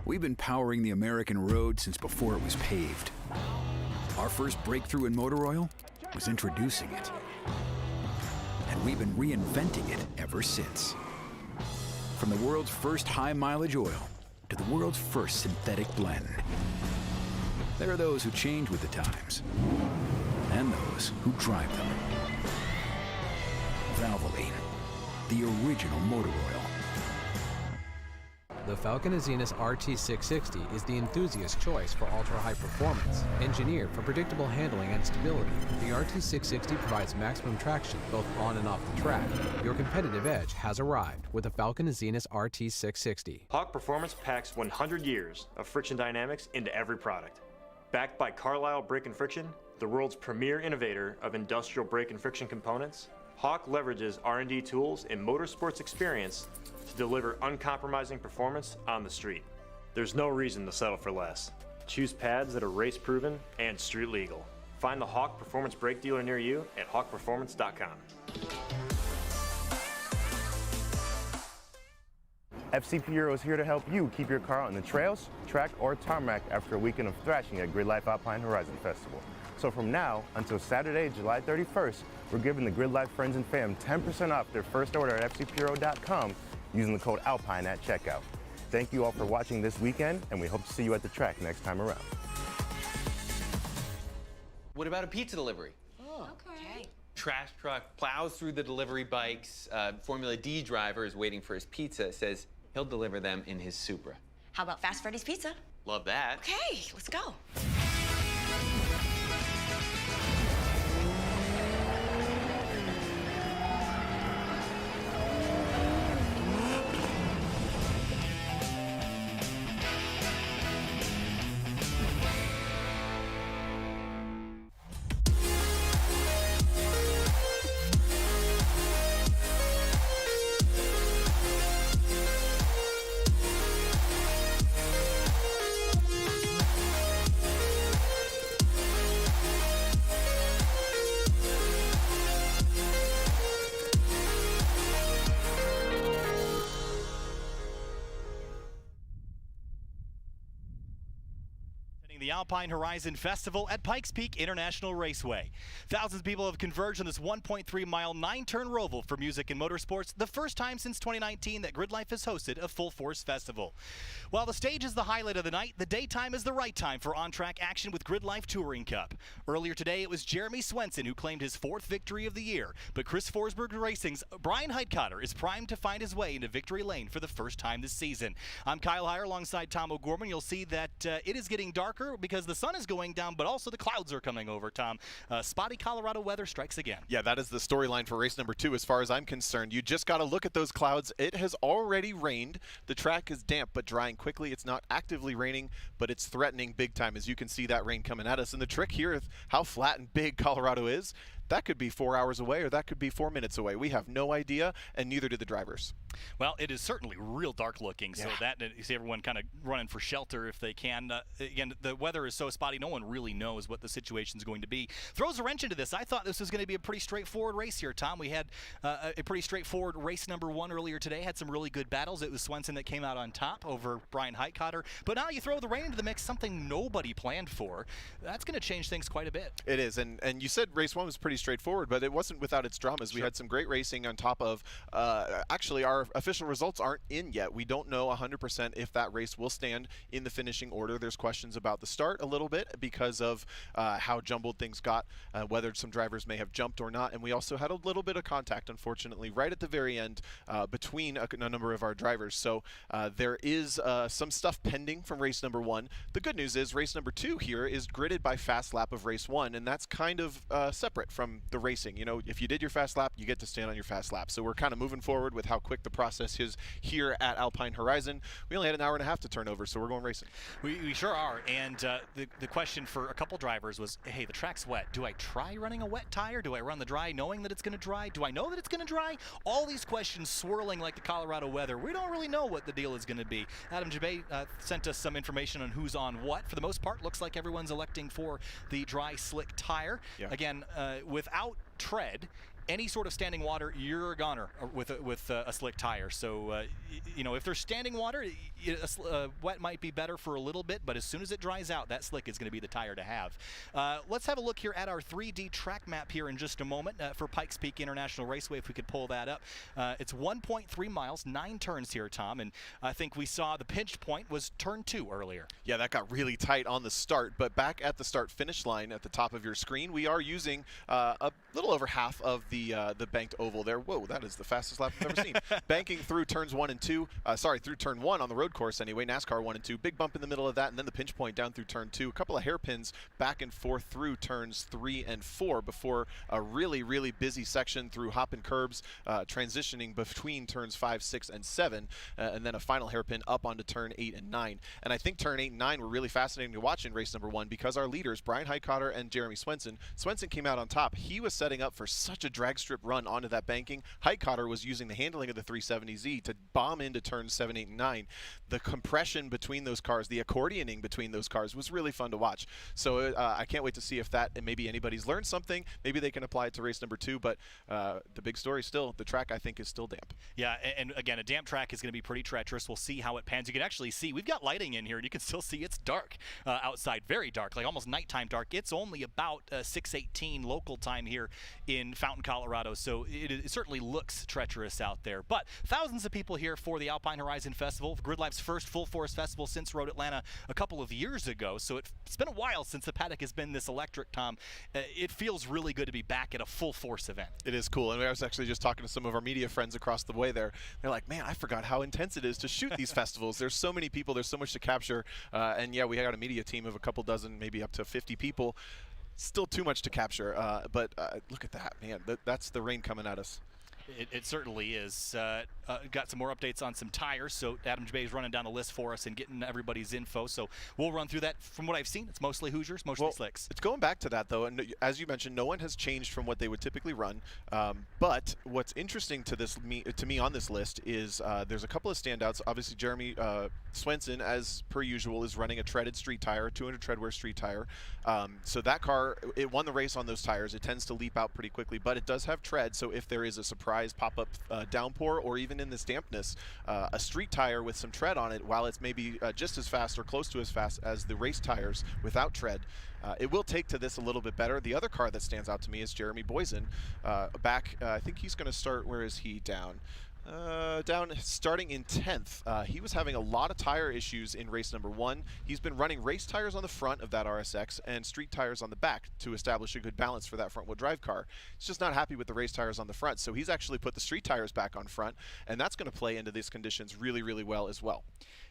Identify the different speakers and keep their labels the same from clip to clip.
Speaker 1: We've been powering the American road since before it was paved. Our first breakthrough in motor oil was introducing it. And we've been reinventing it ever since. From the world's first high-mileage oil to the world's first synthetic blend. There are those who change with the times, and those who drive them. Valvoline, the original motor oil.
Speaker 2: The Falcon RT660 is the enthusiast choice for ultra-high performance. Engineered for predictable handling and stability, the RT660 provides maximum traction both on and off the track. Your competitive edge has arrived with the Falcon RT660.
Speaker 3: Hawk Performance packs 100 years of friction dynamics into every product. Backed by Carlisle Brake and Friction, the world's premier innovator of industrial brake and friction components, Hawk leverages R&D tools and motorsports experience to deliver uncompromising performance on the street. There's no reason to settle for less. Choose pads that are race proven and street legal. Find the Hawk Performance brake dealer near you at hawkperformance.com.
Speaker 4: FCP Euro is here to help you keep your car on the trails, track, or tarmac after a weekend of thrashing at Gridlife Alpine Horizon Festival. So from now until Saturday, July 31st, we're giving the Gridlife friends and fam 10% off their first order at FCPeuro.com using the code ALPINE at checkout. Thank you all for watching this weekend, and we hope to see you at the track next time around.
Speaker 5: What about a pizza delivery?
Speaker 6: Oh, okay.
Speaker 5: Trash truck plows through the delivery bikes. Formula D driver is waiting for his pizza. Says he'll deliver them in his Supra.
Speaker 6: How about Fast Freddy's Pizza?
Speaker 5: Love that.
Speaker 6: Okay, let's go.
Speaker 7: The Alpine Horizon Festival at Pikes Peak International Raceway. Thousands of people have converged on this 1.3-mile, 9-turn roval for music and motorsports, the first time since 2019 that Gridlife has hosted a full-force festival. While the stage is the highlight of the night, the daytime is the right time for on-track action with Gridlife Touring Cup. Earlier today, it was Jeremy Swenson who claimed his 4th victory of the year, but Chris Forsberg Racing's Brian Heitkotter is primed to find his way into victory lane for the first time this season. I'm Kyle Heyer alongside Tom O'Gorman. You'll see that it is getting darker because the sun is going down, but also the clouds are coming over, Tom. Spotty Colorado weather strikes again.
Speaker 8: Yeah, that is the storyline for race number 2 as far as I'm concerned. You just got to look at those clouds. It has already rained. The track is damp but drying quickly. It's not actively raining, but it's threatening big time, as you can see that rain coming at us. And the trick here is how flat and big Colorado is. That could be 4 hours away, or that could be 4 minutes away. We have no idea, and neither do the drivers.
Speaker 7: Well, it is certainly real dark looking, so that you see everyone kind of running for shelter if they can. Again, the weather is so spotty, no one really knows what the situation is going to be. Throws a wrench into this. I thought this was going to be a pretty straightforward race here, Tom. We had a pretty straightforward race number 1 earlier today. Had some really good battles. It was Swenson that came out on top over Brian Heitkotter. But now you throw the rain into the mix, something nobody planned for. That's going to change things quite a bit.
Speaker 8: It is, and you said race 1 was pretty straightforward, but it wasn't without its dramas. We had some great racing on top of, actually, our official results aren't in yet. We don't know 100% if that race will stand in the finishing order. There's questions about the start a little bit because of how jumbled things got, whether some drivers may have jumped or not, and we also had a little bit of contact, unfortunately, right at the very end between a number of our drivers. So there is some stuff pending from race number 1. The good news is race number 2 here is gridded by fast lap of race 1, and that's kind of separate from the racing. You know, if you did your fast lap, you get to stand on your fast lap. So we're kind of moving forward with how quick the process is here at Alpine Horizon. We only had an hour and a half to turn over, so we're going racing.
Speaker 7: We sure are. And the question for a couple drivers was, hey, the track's wet. Do I try running a wet tire? Do I run the dry knowing that it's going to dry? Do I know that it's going to dry? All these questions swirling like the Colorado weather. We don't really know what the deal is going to be. Adam Jabay sent us some information on who's on what. For the most part, looks like everyone's electing for the dry slick tire.
Speaker 8: Yeah.
Speaker 7: Again, without tread any sort of standing water, you're a goner with a slick tire. So, you know, if there's standing water, wet might be better for a little bit, but as soon as it dries out, that slick is going to be the tire to have. Let's have a look here at our 3D track map here in just a moment for Pikes Peak International Raceway, if we could pull that up. It's 1.3 miles, 9 turns here, Tom, and I think we saw the pinch point was turn 2 earlier. Yeah,
Speaker 8: that got really tight on the start, but back at the start-finish line at the top of your screen, we are using a little over half of the banked oval there. Whoa, that is the fastest lap I've ever seen. Banking through turns 1 and 2, through turn 1 on the road course anyway, NASCAR 1 and 2, big bump in the middle of that, and then the pinch point down through turn 2, a couple of hairpins back and forth through turns 3 and 4 before a really, really busy section through hop and curbs, transitioning between turns 5, 6, and 7, and then a final hairpin up onto turn 8 and 9. And I think turn 8 and 9 were really fascinating to watch in race number 1 because our leaders, Brian Highcotter and Jeremy Swenson came out on top. He was setting up for such a drag strip run onto that banking. Highcotter was using the handling of the 370Z to bomb into turns 7, 8, and 9. The compression between those cars, the accordioning between those cars was really fun to watch. So I can't wait to see if that, and maybe anybody's learned something. Maybe they can apply it to race number 2, but the big story still, the track I think is still damp.
Speaker 7: Yeah, and again, a damp track is going to be pretty treacherous. We'll see how it pans. You can actually see, we've got lighting in here, and you can still see it's dark outside, very dark, like almost nighttime dark. It's only about 6:18 local time here in Fountain, Colorado, so it certainly looks treacherous out there. But thousands of people here for the Alpine Horizon Festival, Gridlife's first full-force festival since Road Atlanta a couple of years ago, so it's been a while since the paddock has been this electric, Tom. It feels really good to be back at a full-force event.
Speaker 8: It is cool, and I was actually just talking to some of our media friends across the way there. They're like, man, I forgot how intense it is to shoot these festivals. There's so many people, there's so much to capture, and yeah, we got a media team of a couple dozen, maybe up to 50 people. Still too much to capture, but look at that, man. That's the rain coming at us.
Speaker 7: It certainly is. Got some more updates on some tires, so Adam Bay is running down the list for us and getting everybody's info, so we'll run through that. From what I've seen, it's mostly Hoosiers, mostly slicks.
Speaker 8: It's going back to that, though, and as you mentioned, no one has changed from what they would typically run, but what's interesting to me on this list is there's a couple of standouts. Obviously, Jeremy Swenson, as per usual, is running a treaded street tire, 200 treadwear street tire. So that car, it won the race on those tires. It tends to leap out pretty quickly, but it does have tread, so if there is a surprise pop-up downpour, or even in this dampness, a street tire with some tread on it, while it's maybe just as fast or close to as fast as the race tires without tread, it will take to this a little bit better. The other car that stands out to me is Jeremy Boysen, back, I think he's going to start, where is he, down starting in 10th. He was having a lot of tire issues in race number 1. He's been running race tires on the front of that RSX and street tires on the back to establish a good balance for that front-wheel drive car. He's just not happy with the race tires on the front, so he's actually put the street tires back on front, and that's going to play into these conditions really, really well as well.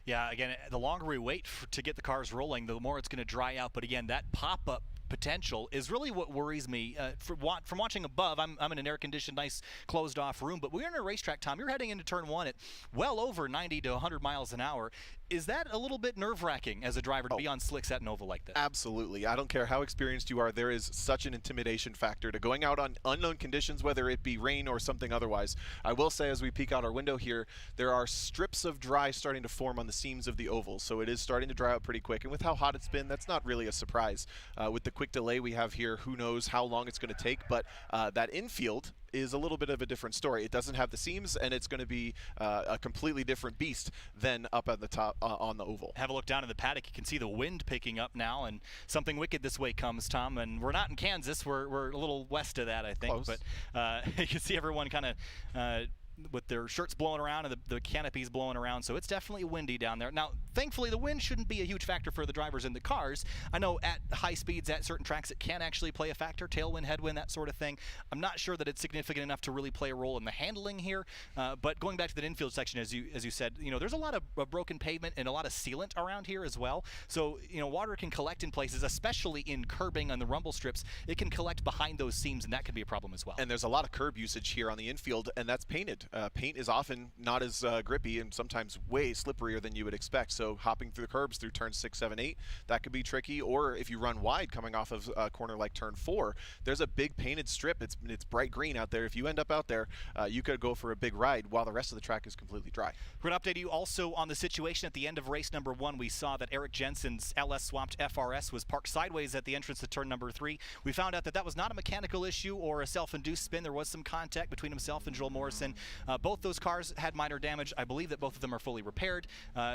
Speaker 7: Yeah, again, the longer we wait to get the cars rolling, the more it's going to dry out. But again, that pop-up potential is really what worries me. From watching above, I'm in an air-conditioned, nice, closed-off room, but we're in a racetrack, Tom. You're heading into turn 1 at well over 90 to 100 miles an hour. Is that a little bit nerve-wracking as a driver to be on slicks at an oval like this?
Speaker 8: Absolutely. I don't care how experienced you are. There is such an intimidation factor to going out on unknown conditions, whether it be rain or something otherwise. I will say, as we peek out our window here, there are strips of dry starting to form on the seams of the oval, so it is starting to dry out pretty quick. And with how hot it's been, that's not really a surprise. With the quick delay we have here, who knows how long it's going to take, but that infield is a little bit of a different story. It doesn't have the seams, and it's going to be a completely different beast than up at the top on the oval.
Speaker 7: Have a look down in the paddock. You can see the wind picking up now, and something wicked this way comes, Tom. And we're not in Kansas. We're a little west of that, I think.
Speaker 8: Close.
Speaker 7: But you can see everyone kind of with their shirts blowing around and the canopies blowing around, so it's definitely windy down there. Now, thankfully, the wind shouldn't be a huge factor for the drivers in the cars. I know at high speeds, at certain tracks, it can actually play a factor, tailwind, headwind, that sort of thing. I'm not sure that it's significant enough to really play a role in the handling here, but going back to that infield section, as you said, there's a lot of broken pavement and a lot of sealant around here as well, so water can collect in places, especially in curbing on the rumble strips. It can collect behind those seams, and that can be a problem as well.
Speaker 8: And there's a lot of curb usage here on the infield, and that's painted. paint is often not as grippy and sometimes way slipperier than you would expect. So hopping through the curbs through turns 6, 7, 8, that could be tricky. Or if you run wide coming off of a corner like turn 4, there's a big painted strip. It's bright green out there. If you end up out there, you could go for a big ride while the rest of the track is completely dry.
Speaker 7: We're going to update you also on the situation at the end of race number 1. We saw that Eric Jensen's LS swapped FRS was parked sideways at the entrance to turn number 3. We found out that that was not a mechanical issue or a self-induced spin. There was some contact between himself and Joel Morrison. Both those cars had minor damage. I believe that both of them are fully repaired.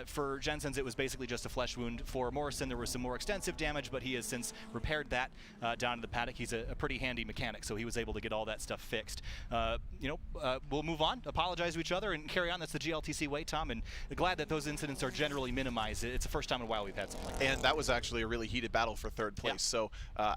Speaker 7: For Jensen's, it was basically just a flesh wound. For Morrison, there was some more extensive damage, but he has since repaired that down in the paddock. He's a pretty handy mechanic, so he was able to get all that stuff fixed. We'll move on, apologize to each other, and carry on. That's the GLTC way, Tom, and glad that those incidents are generally minimized. It's the first time in a while we've had something like that.
Speaker 8: And that was actually a really heated battle for third place. Yeah. So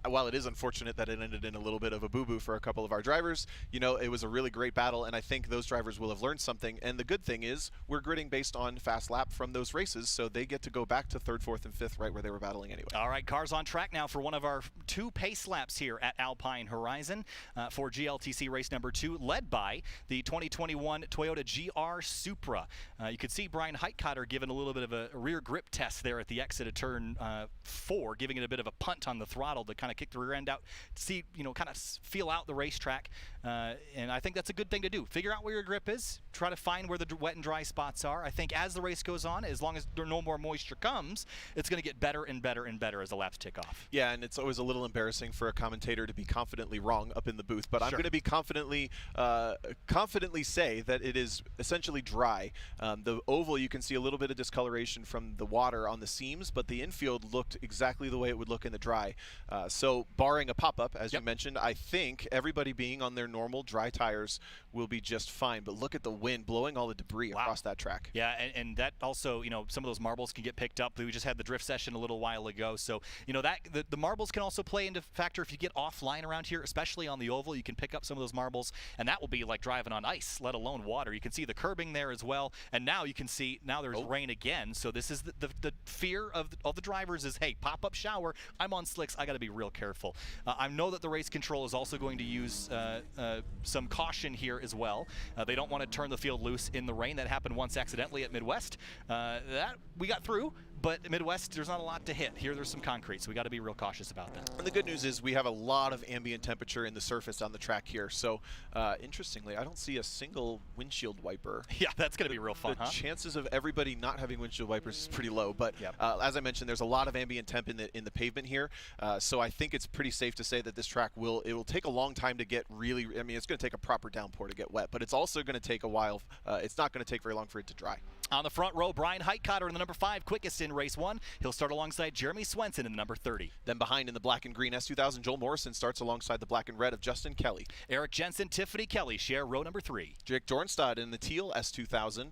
Speaker 8: while it is unfortunate that it ended in a little bit of a boo-boo for a couple of our drivers, it was a really great battle, and I think those drivers will have learned something. And the good thing is we're gridding based on fast lap from those races, so they get to go back to 3rd, 4th, and 5th right where they were battling anyway.
Speaker 7: All right, cars on track now for one of our 2 pace laps here at Alpine Horizon for GLTC race number 2, led by the 2021 Toyota GR Supra. You could see Brian Heitkotter giving a little bit of a rear grip test there at the exit of turn 4, giving it a bit of a punt on the throttle to kind of kick the rear end out, see, kind of feel out the racetrack. And I think that's a good thing to do. Figure out where your grip is, try to find where the wet and dry spots are. I think as the race goes on, as long as there no more moisture comes, it's going to get better and better and better as the laps tick off.
Speaker 8: Yeah, and it's always a little embarrassing for a commentator to be confidently wrong up in the booth, but
Speaker 7: Sure.
Speaker 8: I'm going to be confidently say that it is essentially dry. The oval, you can see a little bit of discoloration from the water on the seams, but the infield looked exactly the way it would look in the dry. So barring a pop-up, as you mentioned, I think everybody being on their normal dry tires will be just fine. But look at the wind blowing all the debris across that track.
Speaker 7: Yeah, and that also, some of those marbles can get picked up. We just had the drift session a little while ago. So, that the marbles can also play into factor if you get offline around here, especially on the oval. You can pick up some of those marbles, and that will be like driving on ice, let alone water. You can see the curbing there as well. And now you can see, now there's rain again. So this is the fear of the drivers is, hey, pop-up shower. I'm on slicks. I got to be real careful. I know that the race control is also going to use some caution here as well. They don't want to turn the field loose in the rain. That happened once accidentally at Midwest. That we got through. But Midwest, there's not a lot to hit. Here, there's some concrete, so we got to be real cautious about that.
Speaker 8: And the good news is we have a lot of ambient temperature in the surface on the track here. So, interestingly, I don't see a single windshield wiper.
Speaker 7: Yeah, that's going to be real fun,
Speaker 8: The chances of everybody not having windshield wipers is pretty low. But as I mentioned, there's a lot of ambient temp in the pavement here. So I think it's pretty safe to say that this track will take a long time to get really. I mean, it's going to take a proper downpour to get wet, but it's also going to take a while. It's not going to take very long for it to dry.
Speaker 7: On the front row, Brian Heitkotter in the number 5, quickest in race 1. He'll start alongside Jeremy Swenson in the number 30.
Speaker 8: Then behind in the black and green S2000, Joel Morrison starts alongside the black and red of Justin Kelly.
Speaker 7: Eric Jensen, Tiffany Kelly share row number 3.
Speaker 8: Jake Dornstad in the teal S2000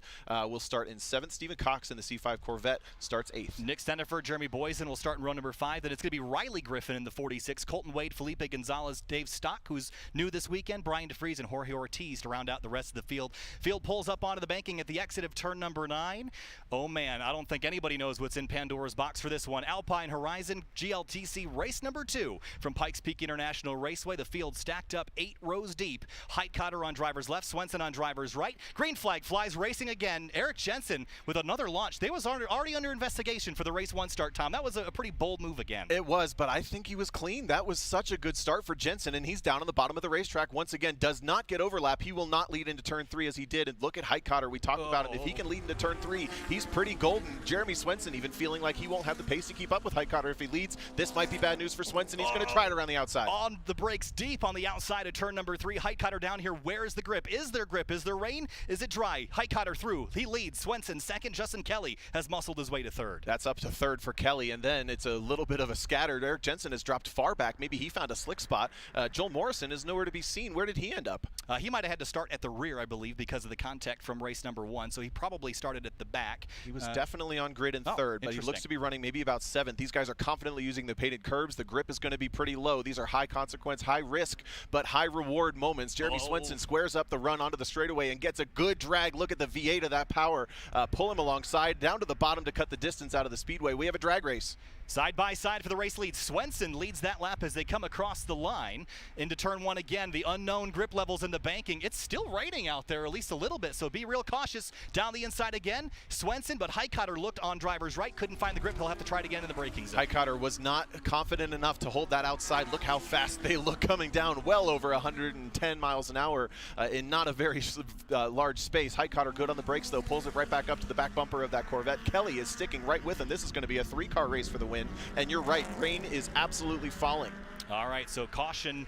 Speaker 8: will start in 7th. Stephen Cox in the C5 Corvette starts 8th.
Speaker 7: Nick Stennifer, Jeremy Boysen will start in row number 5. Then it's going to be Riley Griffin in the 46. Colton Wade, Felipe Gonzalez, Dave Stock, who's new this weekend, Brian DeFries, and Jorge Ortiz to round out the rest of the field. Field pulls up onto the banking at the exit of turn number 9. Oh man, I don't think anybody knows what's in Pandora's box for this one. Alpine Horizon GLTC race number 2 from Pikes Peak International Raceway. The field stacked up 8 rows deep. Heitkotter on driver's left, Swenson on driver's right. Green flag flies, racing again. Eric Jensen with another launch. They was already under investigation for the race 1 start, Tom. That was a pretty bold move again.
Speaker 8: It was, but I think he was clean. That was such a good start for Jensen, and he's down on the bottom of the racetrack once again. Does not get overlap. He will not lead into turn 3 as he did. And look at Heitkotter. We talked about it. If he can lead into turn 3, he's pretty golden. Jeremy Swenson even feeling like he won't have the pace to keep up with Heitkotter if he leads. This might be bad news for Swenson. He's going to try it around the outside.
Speaker 7: On the brakes deep on the outside of turn number 3. Heitkotter down here. Where is the grip? Is there grip? Is there rain? Is it dry? Heitkotter through. He leads. Swenson second. Justin Kelly has muscled his way to 3rd.
Speaker 8: That's up to 3rd for Kelly, and then it's a little bit of a scattered. Eric Jensen has dropped far back. Maybe he found a slick spot. Joel Morrison is nowhere to be seen. Where did he end up?
Speaker 7: He might have had to start at the rear, I believe, because of the contact from race number 1, so he probably started at the back.
Speaker 8: He was definitely on grid in 3rd. 3rd, but he looks to be running maybe about 7th. These guys are confidently using the painted curbs. The grip is going to be pretty low. These are high consequence, high risk, but high reward moments. Jeremy Swenson squares up the run onto the straightaway and gets a good drag. Look at the V8 of that power. Pull him alongside, down to the bottom to cut the distance out of the speedway. We have a drag race.
Speaker 7: Side by side for the race lead. Swenson leads that lap as they come across the line into turn 1 again. The unknown grip levels in the banking. It's still raining out there, at least a little bit, so be real cautious. Down the inside again, Swenson, but Highcutter looked on driver's right, couldn't find the grip. He'll have to try it again in the braking zone.
Speaker 8: Highcutter was not confident enough to hold that outside. Look how fast they look coming down, well over 110 miles an hour in not a very large space. Highcutter good on the brakes, though, pulls it right back up to the back bumper of that Corvette. Kelly is sticking right with him. This is going to be a 3-car race for the win. And you're right, rain is absolutely falling.
Speaker 7: All right, so caution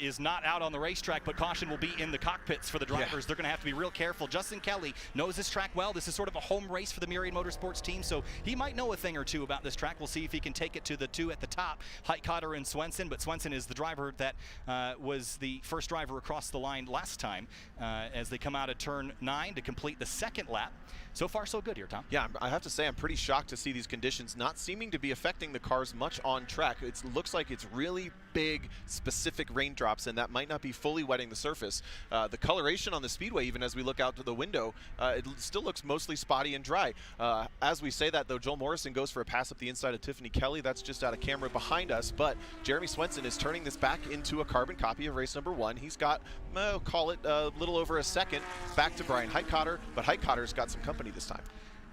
Speaker 7: is not out on the racetrack, but caution will be in the cockpits for the drivers. Yeah. They're going to have to be real careful. Justin Kelly knows this track well. This is sort of a home race for the Myriad Motorsports team, so he might know a thing or two about this track. We'll see if he can take it to the 2 at the top, Highcutter and Swenson, but Swenson is the driver that was the first driver across the line last time as they come out of turn 9 to complete the 2nd lap. So far, so good here, Tom.
Speaker 8: Yeah, I have to say I'm pretty shocked to see these conditions not seeming to be affecting the cars much on track. It looks like it's really big, specific raindrops, and that might not be fully wetting the surface. The coloration on the speedway, even as we look out to the window, it still looks mostly spotty and dry. As we say that, though, Joel Morrison goes for a pass up the inside of Tiffany Kelly. That's just out of camera behind us, but Jeremy Swenson is turning this back into a carbon copy of race number 1. He's got, call it a little over a second back to Brian Highcutter, but Highcutter's got some company this time.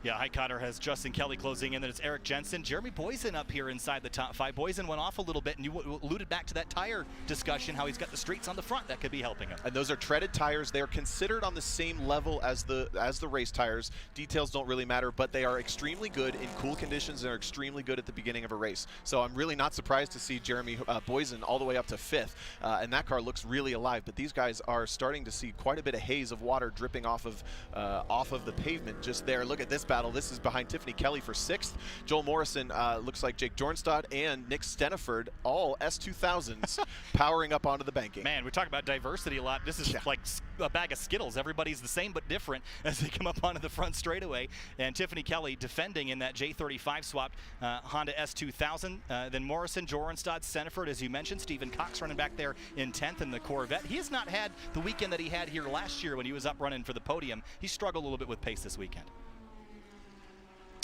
Speaker 7: Yeah, Highcutter has Justin Kelly closing in, then it's Eric Jensen. Jeremy Boysen up here inside the top 5. Boysen went off a little bit, and you alluded back to that tire discussion, how he's got the streets on the front that could be helping him.
Speaker 8: And those are treaded tires. They're considered on the same level as the race tires. Details don't really matter, but they are extremely good in cool conditions and are extremely good at the beginning of a race. So I'm really not surprised to see Jeremy Boysen all the way up to 5th, and that car looks really alive. But these guys are starting to see quite a bit of haze of water dripping off of the pavement just there. Look at this battle. This is behind Tiffany Kelly for 6th. Joel Morrison looks like Jake Jornstad and Nick Steniford, all S2000s, powering up onto the banking.
Speaker 7: Man, we talk about diversity a lot. This is like a bag of Skittles. Everybody's the same but different as they come up onto the front straightaway. And Tiffany Kelly defending in that J35 swap Honda S2000. Then Morrison, Jornstad, Steniford, as you mentioned. Stephen Cox running back there in 10th in the Corvette. He has not had the weekend that he had here last year when he was up running for the podium. He struggled a little bit with pace this weekend.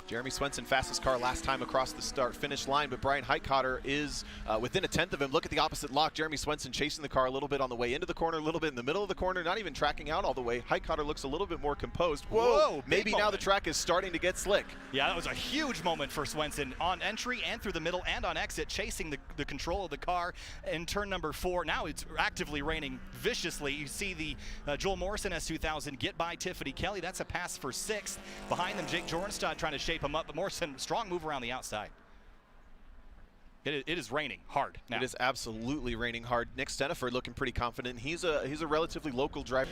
Speaker 8: Jeremy Swenson, fastest car last time across the start-finish line, but Brian Highcutter is within a 10th of him. Look at the opposite lock. Jeremy Swenson chasing the car a little bit on the way into the corner, a little bit in the middle of the corner, not even tracking out all the way. Highcutter looks a little bit more composed. Whoa! Maybe now the track is starting to get slick.
Speaker 7: Yeah, that was a huge moment for Swenson on entry and through the middle and on exit, chasing the control of the car in turn number 4. Now it's actively raining viciously. You see the Joel Morrison S2000 get by Tiffany Kelly. That's a pass for 6th. Behind them, Jake Jornstad trying to shape him up, but Morrison, strong move around the outside. It is raining hard now.
Speaker 8: It is absolutely raining hard. Nick Steniford looking pretty confident. He's a relatively local driver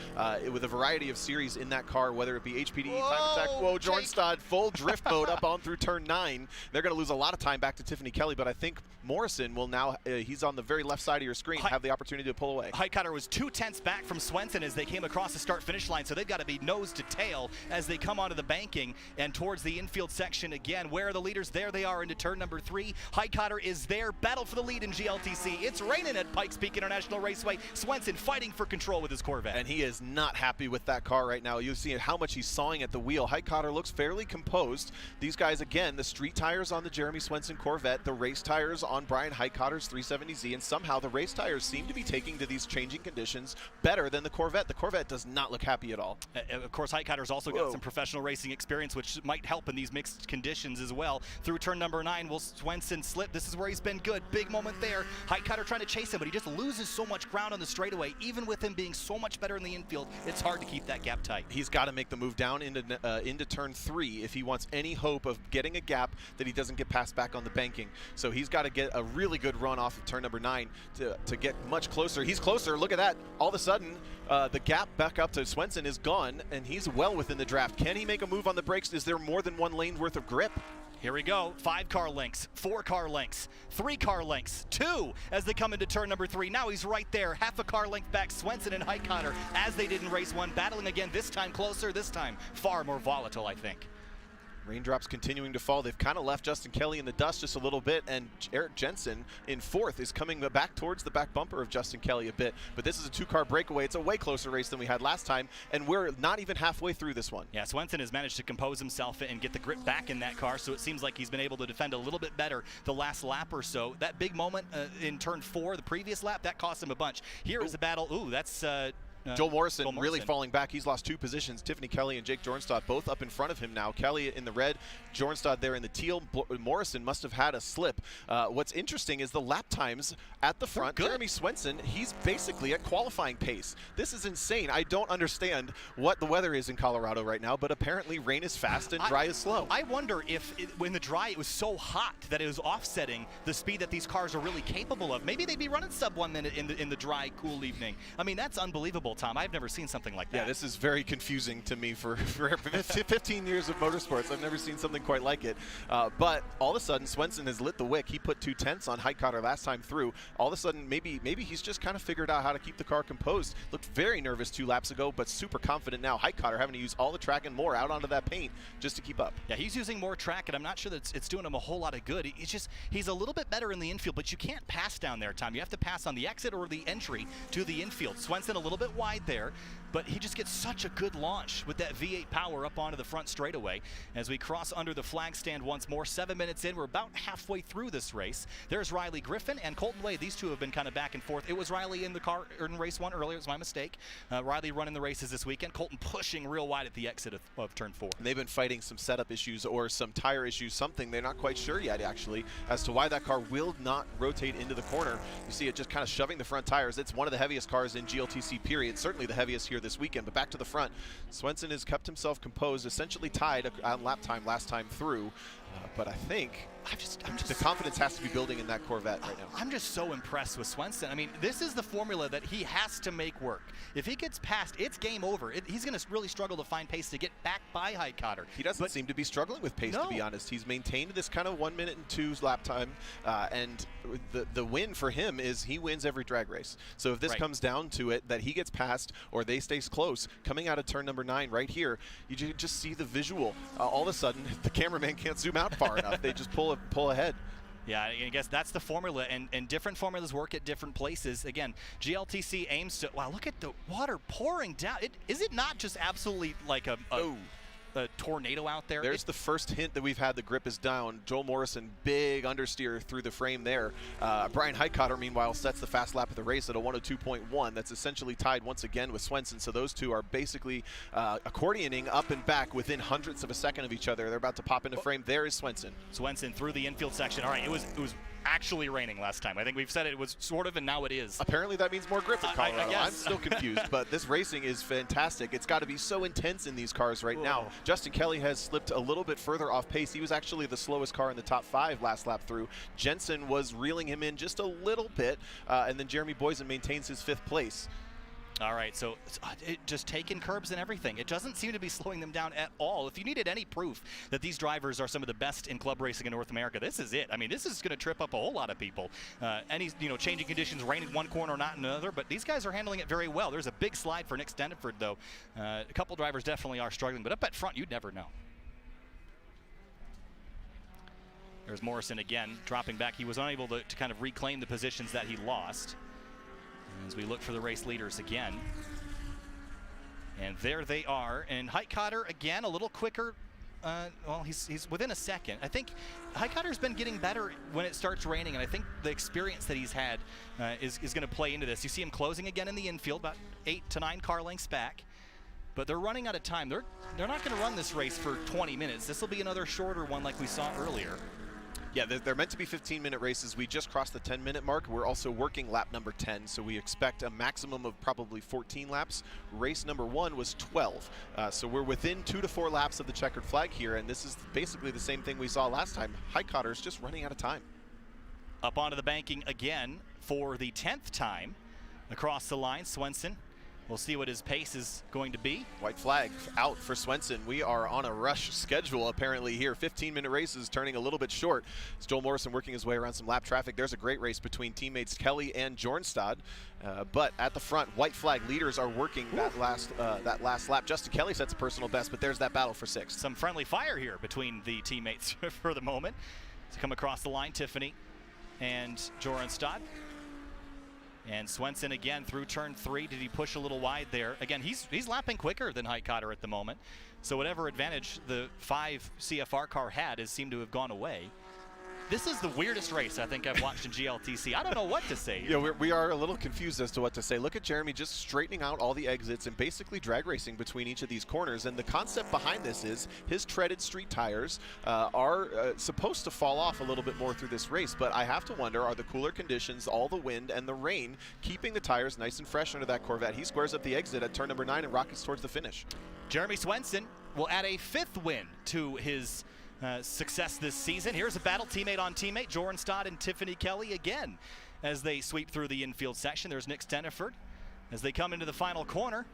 Speaker 8: with a variety of series in that car, whether it be HPD, time attack. Whoa, Jornstad, full drift mode up on through turn 9. They're going to lose a lot of time back to Tiffany Kelly, but I think Morrison will now, he's on the very left side of your screen, have the opportunity to pull away.
Speaker 7: Highcutter was 2/10 back from Swenson as they came across the start-finish line, so they've got to be nose to tail as they come onto the banking and towards the infield section again. Where are the leaders? There they are into turn number 3. Highcutter is there, battle for the lead in GLTC. It's raining at Pikes Peak International Raceway. Swenson fighting for control with his Corvette.
Speaker 8: And he is not happy with that car right now. You see how much he's sawing at the wheel. Highcutter looks fairly composed. These guys, again, the street tires on the Jeremy Swenson Corvette, the race tires on Brian Highcutter's 370Z, and somehow the race tires seem to be taking to these changing conditions better than the Corvette. The Corvette does not look happy at all.
Speaker 7: Of course, Highcutter's also got some professional racing experience, which might help in these mixed conditions as well. Through turn number 9, will Swenson slip? This is where he's been good. Big moment there. Highcutter trying to chase him, but he just loses so much ground on the straightaway. Even with him being so much better in the infield, it's hard to keep that gap tight.
Speaker 8: He's got to make the move down into turn 3 if he wants any hope of getting a gap that he doesn't get passed back on the banking. So he's got to get a really good run off of turn number 9 to get much closer. He's closer. Look at that. All of a sudden, the gap back up to Swenson is gone, and he's well within the draft. Can he make a move on the brakes? Is there more than one lane worth of grip?
Speaker 7: Here we go. 5 car lengths, 4 car lengths, 3 car lengths, 2 as they come into turn number 3. Now he's right there, half a car length back, Swenson and Highcutter, as they did in race 1, battling again, this time closer, this time far more volatile, I think.
Speaker 8: Raindrops continuing to fall. They've kind of left Justin Kelly in the dust just a little bit, and Eric Jensen in fourth is coming back towards the back bumper of Justin Kelly a bit. But this is a 2-car breakaway. It's a way closer race than we had last time, and we're not even halfway through this one.
Speaker 7: Yeah, Swenson has managed to compose himself and get the grip back in that car, so it seems like he's been able to defend a little bit better the last lap or so. That big moment in turn 4, the previous lap, that cost him a bunch. Here is a battle. Ooh, that's...
Speaker 8: Joel Morrison really falling back. He's lost 2 positions. Tiffany Kelly and Jake Jornstad both up in front of him now. Kelly in the red, Jornstad there in the teal. Morrison must have had a slip. What's interesting is the lap times at the front. Jeremy Swenson, he's basically at qualifying pace. This is insane. I don't understand what the weather is in Colorado right now, but apparently rain is fast and dry is slow.
Speaker 7: I wonder if when the dry it was so hot that it was offsetting the speed that these cars are really capable of. Maybe they'd be running sub 1 minute in the dry, cool evening. I mean, that's unbelievable, Tom. I've never seen something like that.
Speaker 8: Yeah, this is very confusing to me for 15 years of motorsports. I've never seen something quite like it. But all of a sudden, Swenson has lit the wick. He put 2 tenths on Heitkotter last time through. All of a sudden, maybe he's just kind of figured out how to keep the car composed. Looked very nervous 2 laps ago, but super confident now. Heitkotter having to use all the track and more out onto that paint just to keep up.
Speaker 7: Yeah, he's using more track, and I'm not sure that it's doing him a whole lot of good. He's a little bit better in the infield, but you can't pass down there, Tom. You have to pass on the exit or the entry to the infield. Swenson a little bit wide there, but he just gets such a good launch with that V8 power up onto the front straightaway. As we cross under the flag stand once more, 7 minutes in, we're about halfway through this race. There's Riley Griffin and Colton Wade. These two have been kind of back and forth. It was Riley in the car in race 1 earlier. It was my mistake. Riley running the races this weekend. Colton pushing real wide at the exit of turn 4.
Speaker 8: And they've been fighting some setup issues or some tire issues, something they're not quite sure yet, actually, as to why that car will not rotate into the corner. You see it just kind of shoving the front tires. It's one of the heaviest cars in GLTC, period. Certainly the heaviest here this weekend, but back to the front. Swenson has kept himself composed, essentially tied on lap time last time through. But I think the confidence has to be building in that Corvette right now.
Speaker 7: I'm just so impressed with Swenson. I mean, this is the formula that he has to make work. If he gets past, it's game over. He's going to really struggle to find pace to get back by Heitkotter.
Speaker 8: He doesn't seem to be struggling with pace, to be honest. He's maintained this kind of 1 minute and 2 lap time, and the win for him is he wins every drag race. So if this comes down to it, that he gets past or they stay close, coming out of turn number 9 right here, you just see the visual. All of a sudden, the cameraman can't zoom out far enough. They just pull ahead.
Speaker 7: Yeah, I guess that's the formula, and different formulas work at different places. Again, GLTC aims to, wow, look at the water pouring down. Is it not just absolutely like a tornado out there?
Speaker 8: There's the first hint that we've had the grip is down. Joel Morrison, big understeer through the frame there. Brian Heitkotter, meanwhile, sets the fast lap of the race at a 102.1. That's essentially tied once again with Swenson. So those two are basically accordioning up and back within hundredths of a second of each other. They're about to pop into frame. There is Swenson.
Speaker 7: Swenson through the infield section. All right, it was actually raining last time. I think we've said it was sort of, and now it is.
Speaker 8: Apparently that means more grip at Colorado.
Speaker 7: I guess.
Speaker 8: I'm still confused, but this racing is fantastic. It's got to be so intense in these cars right now. Justin Kelly has slipped a little bit further off pace. He was actually the slowest car in the top 5 last lap through. Jensen was reeling him in just a little bit, and then Jeremy Boysen maintains his 5th place.
Speaker 7: All right, so just taking curbs and everything. It doesn't seem to be slowing them down at all. If you needed any proof that these drivers are some of the best in club racing in North America, this is it. I mean, this is going to trip up a whole lot of people. Any changing conditions, rain in one corner, not in another, but these guys are handling it very well. There's a big slide for Nick Stenford, though. A couple drivers definitely are struggling, but up at front, you'd never know. There's Morrison again, dropping back. He was unable to kind of reclaim the positions that he lost. As we look for the race leaders again. And there they are. And Heitkotter, again, a little quicker. Well, he's within a second. I think Heitcotter's been getting better when it starts raining, and I think the experience that he's had is going to play into this. You see him closing again in the infield, about 8 to 9 car lengths back. But they're running out of time. They're not going to run this race for 20 minutes. This will be another shorter one like we saw earlier.
Speaker 8: Yeah, they're meant to be 15-minute races. We just crossed the 10-minute mark. We're also working lap number 10, so we expect a maximum of probably 14 laps. Race number 1 was 12, so we're within 2 to 4 laps of the checkered flag here, and this is basically the same thing we saw last time. Heitkotter's just running out of time.
Speaker 7: Up onto the banking again for the 10th time across the line. Swenson We'll see what his pace is going to be.
Speaker 8: White flag out for Swenson. We are on a rush schedule apparently here. 15-minute races turning a little bit short. It's Joel Morrison working his way around some lap traffic. There's a great race between teammates Kelly and Jornstad. But at the front, white flag leaders are working that last lap. Justin Kelly sets a personal best, but there's that battle for sixth.
Speaker 7: Some friendly fire here between the teammates for the moment. To come across the line, Tiffany and Jornstad. And Swenson again through turn 3. Did he push a little wide there? Again, he's lapping quicker than Heitkotter at the moment. So whatever advantage the 5 CFR car had has seemed to have gone away. This is the weirdest race I think I've watched in GLTC. I don't know what to say.
Speaker 8: Yeah, we are a little confused as to what to say. Look at Jeremy just straightening out all the exits and basically drag racing between each of these corners. And the concept behind this is his treaded street tires are supposed to fall off a little bit more through this race. But I have to wonder, are the cooler conditions, all the wind and the rain, keeping the tires nice and fresh under that Corvette? He squares up the exit at turn number 9 and rockets towards the finish.
Speaker 7: Jeremy Swenson will add a 5th win to his success this season. Here's a battle teammate on teammate, Jornstad and Tiffany Kelly again as they sweep through the infield section. There's Nick Steniford as they come into the final corner.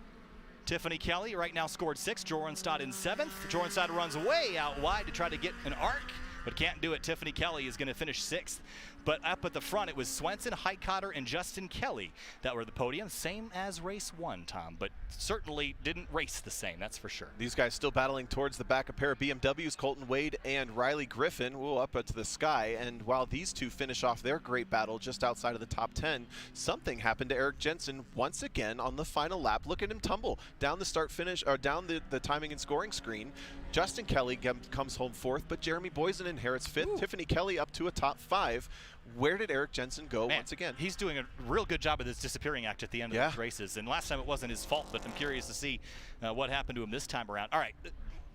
Speaker 7: Tiffany Kelly right now scored 6, Jornstad in 7th. Jornstad runs way out wide to try to get an arc, but can't do it. Tiffany Kelly is going to finish 6th. But up at the front, it was Swenson, Heitkotter, and Justin Kelly that were the podium. Same as race 1, Tom, but certainly didn't race the same, that's for sure.
Speaker 8: These guys still battling towards the back. A pair of BMWs, Colton Wade and Riley Griffin, up to the sky. And while these two finish off their great battle just outside of the top 10, something happened to Eric Jensen once again on the final lap. Look at him tumble down the start-finish, or down the timing and scoring screen. Justin Kelly comes home 4th, but Jeremy Boysen inherits 5th. Ooh. Tiffany Kelly up to a top 5. Where did Eric Jensen go once again?
Speaker 7: He's doing a real good job of this disappearing act at the end of these races. And last time it wasn't his fault, but I'm curious to see what happened to him this time around. All right.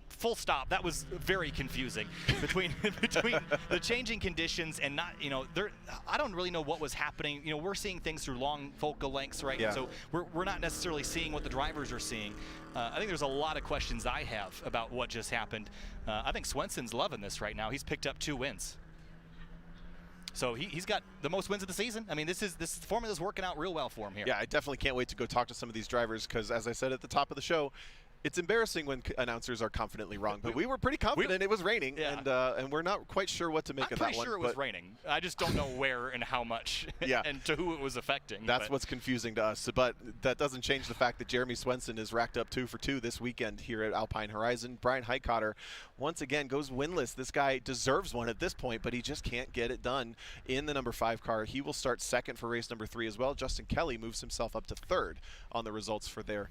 Speaker 7: Full stop. That was very confusing between the changing conditions and not, I don't really know what was happening. We're seeing things through long focal lengths, right? So we're not necessarily seeing what the drivers are seeing. I think there's a lot of questions I have about what just happened. I think Swenson's loving this right now. He's picked up 2 wins. So he's got the most wins of the season. I mean, this formula's working out real well for him here.
Speaker 8: Yeah, I definitely can't wait to go talk to some of these drivers because, as I said at the top of the show, it's embarrassing when announcers are confidently wrong, but we were pretty confident it was raining, and we're not quite sure what to make of that one.
Speaker 7: I'm pretty sure it was raining. I just don't know where and how much and to who it was affecting.
Speaker 8: That's what's confusing to us, but that doesn't change the fact that Jeremy Swenson is racked up 2 for 2 this weekend here at Alpine Horizon. Brian Heitkotter once again goes winless. This guy deserves one at this point, but he just can't get it done in the number 5 car. He will start 2nd for race number 3 as well. Justin Kelly moves himself up to 3rd on the results for the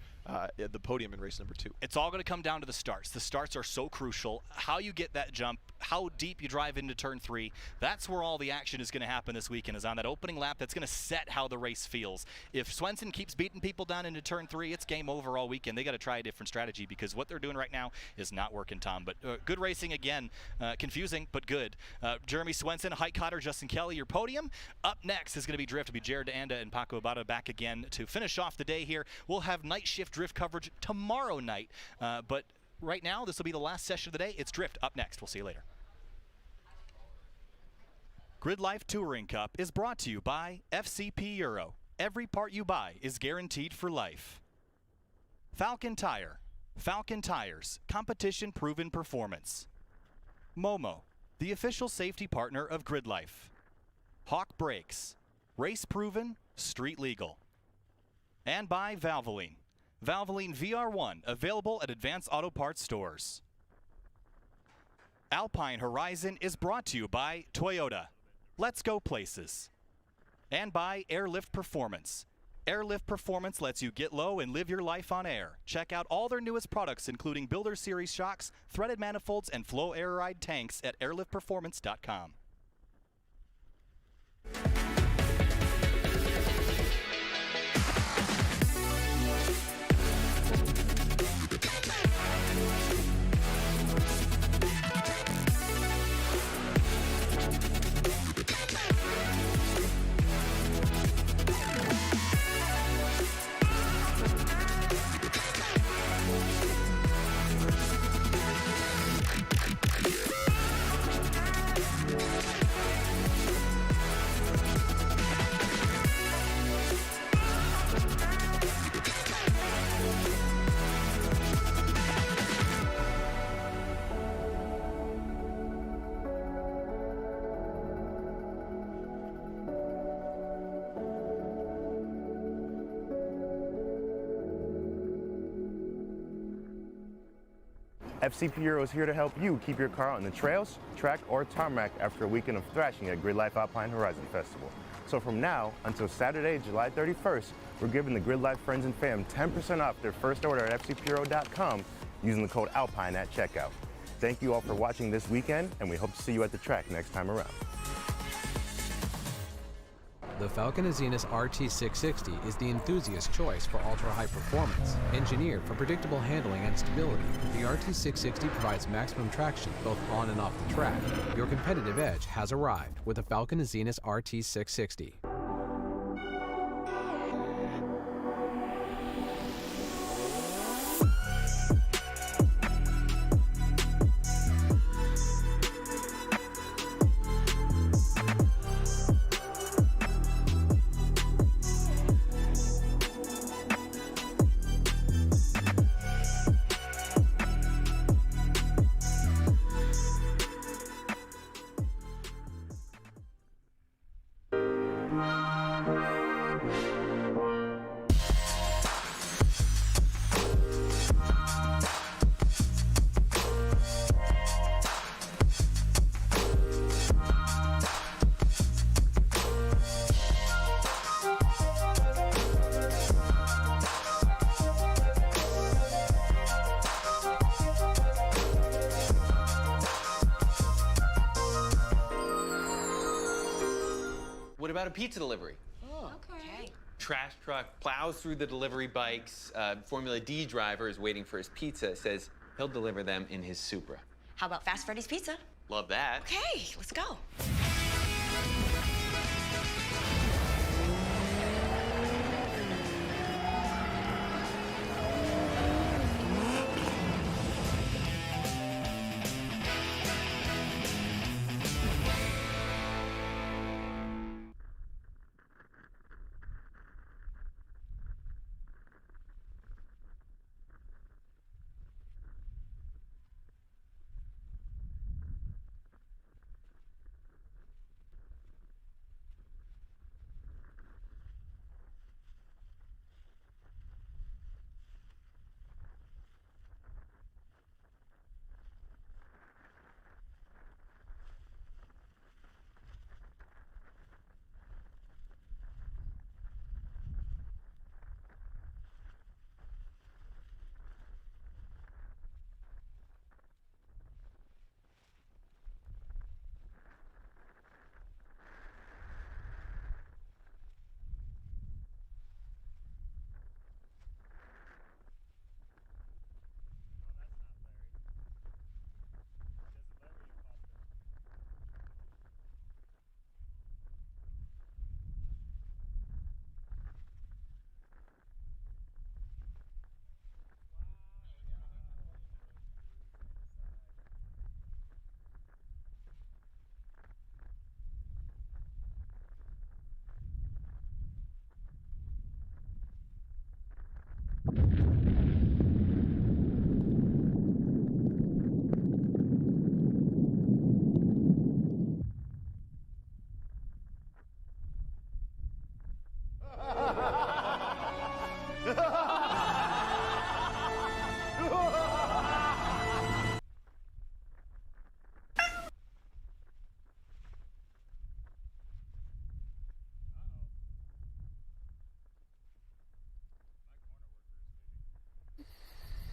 Speaker 8: podium in race number 2.
Speaker 7: It's all going to come down to the starts. The starts are so crucial. How you get that jump, how deep you drive into turn 3, that's where all the action is going to happen this weekend, is on that opening lap. That's going to set how the race feels. If Swenson keeps beating people down into turn 3, it's game over all weekend. They got to try a different strategy because what they're doing right now is not working, Tom. But good racing again. Confusing, but good. Jeremy Swenson, Heitkotter, Justin Kelly, your podium. Up next is going to be Drift. It'll be Jared DeAnda and Paco Abada back again to finish off the day here. We'll have night shift drift coverage tomorrow night. But right now, this will be the last session of the day. It's Drift up next. We'll see you later. Gridlife Touring Cup is brought to you by FCP Euro. Every part you buy is guaranteed for life. Falcon Tire. Falcon Tires. Competition-proven performance. MOMO, the official safety partner of Gridlife. Hawk Brakes. Race-proven, street-legal. And by Valvoline. Valvoline VR1, available at Advanced Auto Parts stores. Alpine Horizon is brought to you by Toyota. Let's go places. And by Airlift Performance. Airlift Performance lets you get low and live your life on air. Check out all their newest products, including Builder Series shocks, threaded manifolds, and Flow Air Ride tanks at airliftperformance.com.
Speaker 4: FCP Euro is here to help you keep your car on the trails, track, or tarmac after a weekend of thrashing at Gridlife Alpine Horizon Festival. So from now until Saturday, July 31st, we're giving the Gridlife friends and fam 10% off their first order at FCPEuro.com using the code Alpine at checkout. Thank you all for watching this weekend, and we hope to see you at the track next time around.
Speaker 2: The Falcon Azenis RT660 is the enthusiast choice for ultra-high performance. Engineered for predictable handling and stability, the RT660 provides maximum traction both on and off the track. Your competitive edge has arrived with the Falcon Azenis RT660.
Speaker 5: What about a pizza delivery?
Speaker 6: Okay.
Speaker 5: Trash truck plows through the delivery bikes. Formula D driver is waiting for his pizza. Says he'll deliver them in his Supra.
Speaker 6: How about Fast Freddy's Pizza?
Speaker 5: Love that.
Speaker 6: Okay, let's go.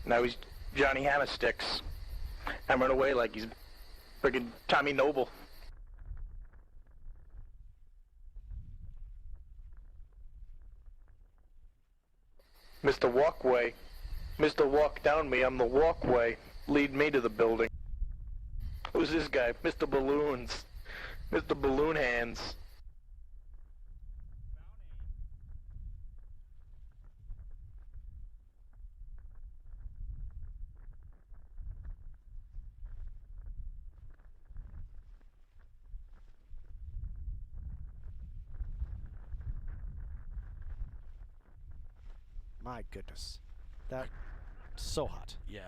Speaker 9: Now he's Johnny Hammersticks. Hammering away like he's friggin' Tommy Noble. Mr. Walkway. Mr. Walk Down Me, I'm the walkway. Lead me to the building. Who's this guy? Mr. Balloons. Mr. Balloon Hands.
Speaker 10: My goodness. That's so hot.
Speaker 7: Yeah.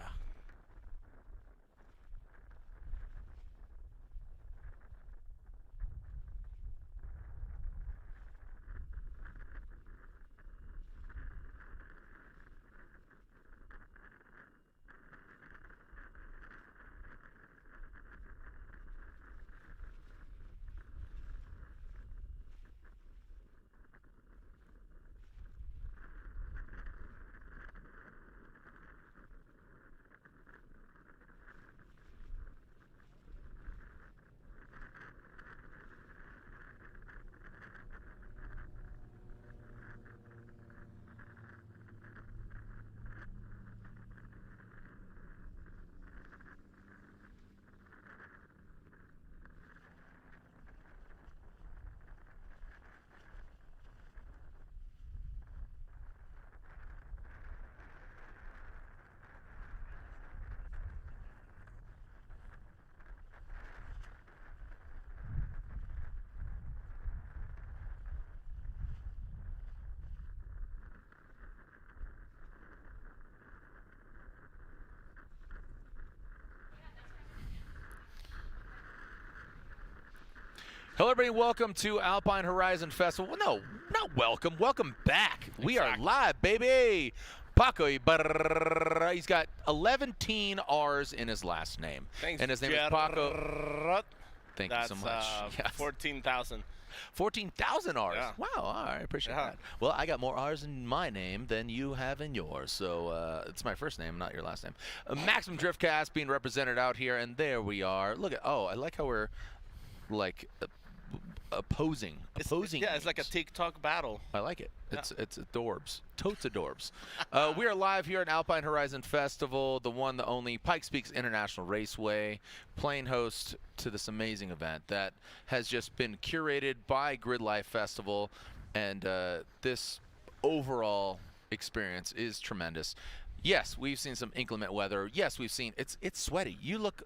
Speaker 11: Hello, everybody. Welcome to Alpine Horizon Festival. Well, no, not welcome. Welcome back. We are live, baby. Paco, he's got 11 R's in his last name.
Speaker 12: Thanks,
Speaker 11: and his name is Paco. Thank you so much.
Speaker 12: That's 14,000.
Speaker 11: 14,000 R's.
Speaker 12: Yeah.
Speaker 11: Wow, all right, I appreciate that. Well, I got more R's in my name than you have in yours, so it's my first name, not your last name. Maximum Driftcast being represented out here, and there we are. Look at, I like how we're like opposing.
Speaker 12: Yeah, it's like a TikTok battle.
Speaker 11: I like it. It's adorbs. Totes adorbs. We are live here at Alpine Horizon Festival, the one, the only Pikes Peak International Raceway, playing host to this amazing event that has just been curated by Gridlife Festival, and this overall experience is tremendous. Yes, we've seen some inclement weather. Yes, we've seen it's sweaty. You look.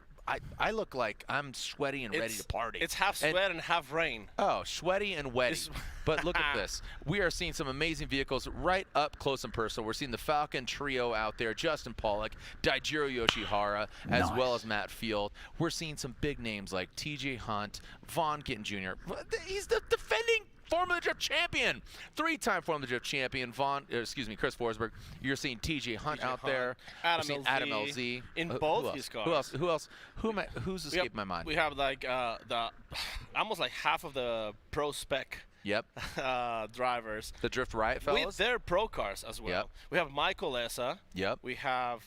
Speaker 11: I look like I'm sweaty and ready to party.
Speaker 12: It's half sweat and half rain.
Speaker 11: Oh, sweaty and wetty. But look at this. We are seeing some amazing vehicles right up close and personal. We're seeing the Falcon trio out there, Justin Pollock, Daijiro Yoshihara, as well as Matt Field. We're seeing some big names like TJ Hunt, Vaughn Gittin Jr. He's the defending Formula Drift champion, 3-time Formula Drift champion, Chris Forsberg. You're seeing TJ Hunt out there.
Speaker 12: Adam
Speaker 11: LZ.
Speaker 12: In both his cars.
Speaker 11: Who else? Who's escaped my mind?
Speaker 12: We have like almost like half of the pro spec drivers.
Speaker 11: The Drift Riot fellas?
Speaker 12: With their pro cars as well.
Speaker 11: Yep.
Speaker 12: We have Michael Essa.
Speaker 11: Yep.
Speaker 12: We have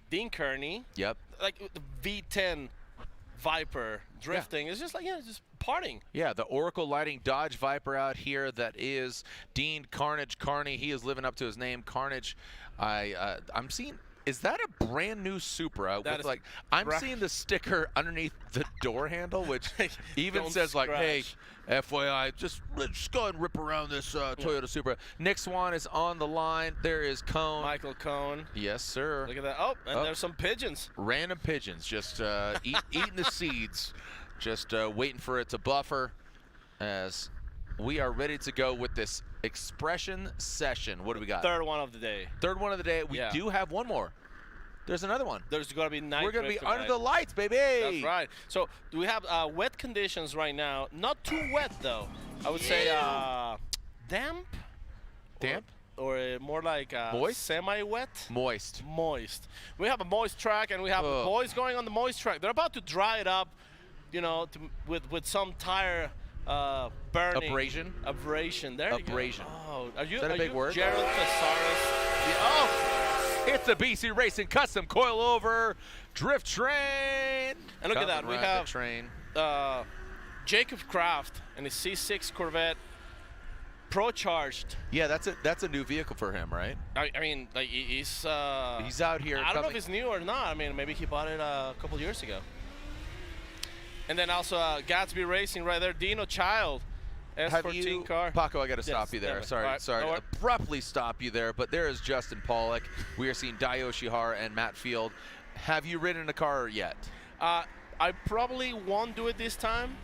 Speaker 12: Dean Kearney.
Speaker 11: Yep.
Speaker 12: Like the V10 Viper drifting. It's just like, just partying.
Speaker 11: Yeah, the Oracle Lighting Dodge Viper out here. That is Dean Carnage Carney. He is living up to his name, Carnage. I'm seeing. Is that a brand new Supra? With like, I'm seeing the sticker underneath the door handle, which even says like, "Hey, FYI, just go ahead and rip around this Toyota Supra." Nick Swan is on the line. There is Cone.
Speaker 12: Michael Cone.
Speaker 11: Yes, sir.
Speaker 12: Look at that. Oh, and there's some pigeons.
Speaker 11: Random pigeons, just eating the seeds, just waiting for it to buffer. As we are ready to go with this expression session. What do we got?
Speaker 12: Third one of the day.
Speaker 11: Third one of the day. We do have one more. There's another one.
Speaker 12: There's going to be night.
Speaker 11: We're going to be
Speaker 12: tonight.
Speaker 11: under the lights, baby.
Speaker 12: That's right. So we have wet conditions right now. Not too wet, though. I would say damp.
Speaker 11: Damp?
Speaker 12: Or more like
Speaker 11: moist?
Speaker 12: Semi-wet?
Speaker 11: Moist.
Speaker 12: Moist. We have a moist track, and we have the boys going on the moist track. They're about to dry it up, with some tire burning.
Speaker 11: Abrasion?
Speaker 12: Abrasion. There
Speaker 11: Abrasion.
Speaker 12: You go. Oh, are you,
Speaker 11: Is that a big word?
Speaker 12: Gerald Thesaurus?
Speaker 11: It's a BC Racing custom coilover drift train.
Speaker 12: And look at that. We have
Speaker 11: train.
Speaker 12: Jacob Kraft and his C6 Corvette Pro Charged.
Speaker 11: Yeah, that's a new vehicle for him, right?
Speaker 12: I mean, like he's
Speaker 11: out here.
Speaker 12: I don't know if it's new or not. I mean, maybe he bought it a couple years ago. And then also Gatsby Racing right there, Dino Child. S14 car.
Speaker 11: Paco, I got to stop you there. Sorry to abruptly stop you there, but there is Justin Pollock. We are seeing Dai Yoshihara and Matt Field. Have you ridden a car yet?
Speaker 12: I probably won't do it this time.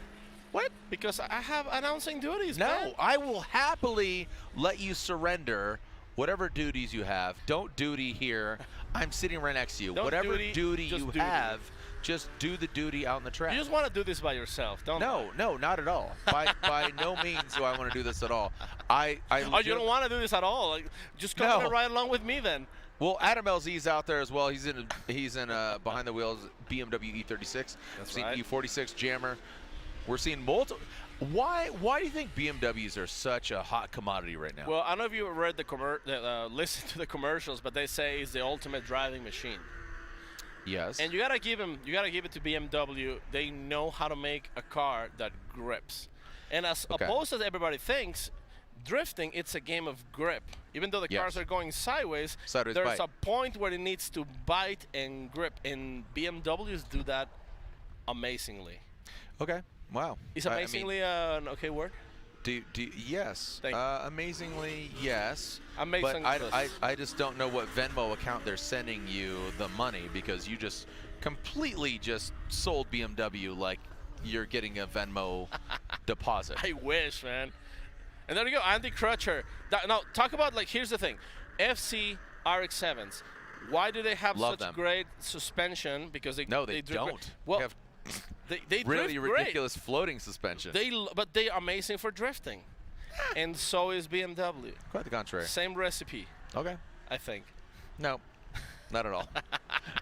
Speaker 12: What? Because I have announcing duties.
Speaker 11: No,
Speaker 12: man.
Speaker 11: I will happily let you surrender whatever duties you have. Don't duty here. I'm sitting right next to you. Whatever duty you have, just do the duty out on the track.
Speaker 12: You just want to do this by yourself, don't you?
Speaker 11: No, not at all. By no means do I want to do this at all.
Speaker 12: You don't want to do this at all? Like, just come right along with me then.
Speaker 11: Well, Adam LZ's out there as well. He's in behind the wheels BMW E36.
Speaker 12: That's right.
Speaker 11: E46 Jammer. We're seeing multiple. Why do you think BMWs are such a hot commodity right now?
Speaker 12: Well, I don't know if you read listen to the commercials, but they say it's the ultimate driving machine.
Speaker 11: Yes.
Speaker 12: And you gotta give it to BMW. They know how to make a car that grips. And as opposed as everybody thinks, drifting, it's a game of grip. Even though the cars are going sideways, there's a point where it needs to bite and grip, and BMWs do that amazingly.
Speaker 11: Okay. Wow.
Speaker 12: Is amazingly an okay word?
Speaker 11: Yes. Amazingly, yes.
Speaker 12: Amazing.
Speaker 11: But I just don't know what Venmo account they're sending you the money, because you just completely just sold BMW like you're getting a Venmo deposit.
Speaker 12: I wish, man. And there you go, Andy Crutcher. Now, talk about, like, here's the thing. FC RX-7s. Why do they have such great suspension? Because they
Speaker 11: don't.
Speaker 12: Well, They
Speaker 11: really
Speaker 12: drift great.
Speaker 11: ridiculous floating suspension.
Speaker 12: But they are amazing for drifting. And so is BMW.
Speaker 11: Quite the contrary.
Speaker 12: Same recipe.
Speaker 11: Okay.
Speaker 12: I think.
Speaker 11: No, not at all.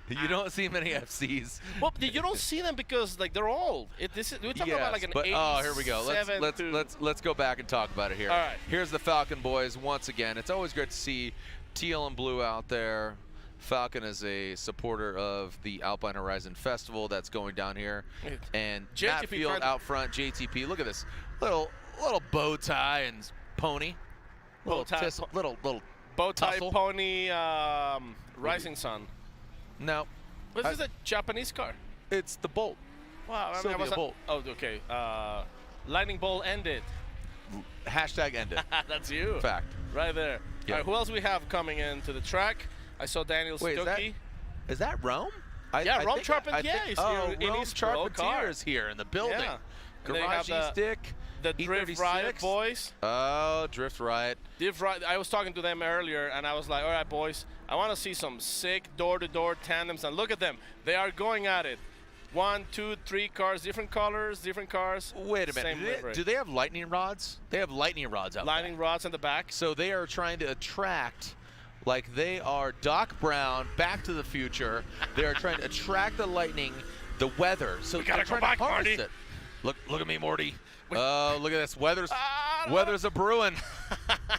Speaker 11: You don't see many FCs.
Speaker 12: Well, you don't see them because like they're old. We're talking about like an 87.
Speaker 11: Oh, here we go. Let's go back and talk about it here.
Speaker 12: All right.
Speaker 11: Here's the Falcon boys once again. It's always great to see teal and blue out there. Falcon is a supporter of the Alpine Horizon Festival that's going down here, and Matt Field out front. JTP. Look at this little bow tie and pony. Little
Speaker 12: bow tie
Speaker 11: tussle.
Speaker 12: pony Rising Sun.
Speaker 11: No.
Speaker 12: This is a Japanese car.
Speaker 11: It's the Bolt.
Speaker 12: Wow. I
Speaker 11: Sylvia Bolt.
Speaker 12: Oh, okay. Lightning bolt ended.
Speaker 11: Hashtag ended.
Speaker 12: That's you.
Speaker 11: Fact.
Speaker 12: Right there.
Speaker 11: Yep.
Speaker 12: All right, who else we have coming into the track? I saw Daniel Stuckey.
Speaker 11: Is that Rome?
Speaker 12: Yeah, Rome Charpentier is here
Speaker 11: Rome
Speaker 12: in his pro car.
Speaker 11: Charpentier is here in the building.
Speaker 12: Yeah.
Speaker 11: Garage stick.
Speaker 12: The Drift Riot boys.
Speaker 11: Oh, Drift Riot.
Speaker 12: Drift Riot. I was talking to them earlier, and I was like, all right, boys, I want to see some sick door-to-door tandems. And look at them. They are going at it. 1, 2, 3 cars, different colors, different cars.
Speaker 11: Wait a minute. Do they have lightning rods? They have lightning rods out
Speaker 12: Lightning rods in the back.
Speaker 11: So they are trying to attract, like they are Doc Brown, Back to the Future. They are trying to attract the lightning, the weather. So
Speaker 12: we gotta go back, Marty.
Speaker 11: It. Look at me, Morty. Oh, look at this. Weather's a brewing.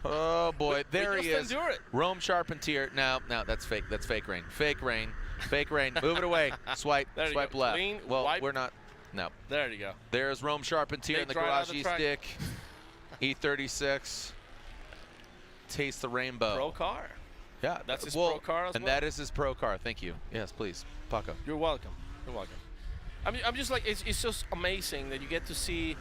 Speaker 11: Oh boy, there he is.
Speaker 12: Endure it.
Speaker 11: Rome Charpentier. No, that's fake. That's fake rain. Fake rain. Fake rain. Move it away. Swipe.
Speaker 12: There
Speaker 11: Swipe
Speaker 12: you go.
Speaker 11: left.
Speaker 12: Clean,
Speaker 11: well,
Speaker 12: wipe.
Speaker 11: we're not. No.
Speaker 12: There you go.
Speaker 11: There's Rome Charpentier in the garage stick. E36. Taste the rainbow.
Speaker 12: Pro car.
Speaker 11: Yeah,
Speaker 12: that's his pro car as well.
Speaker 11: And that is his pro car. Thank you. Yes, please, Paco.
Speaker 12: You're welcome. You're welcome. I'm just like it's just amazing that you get to see.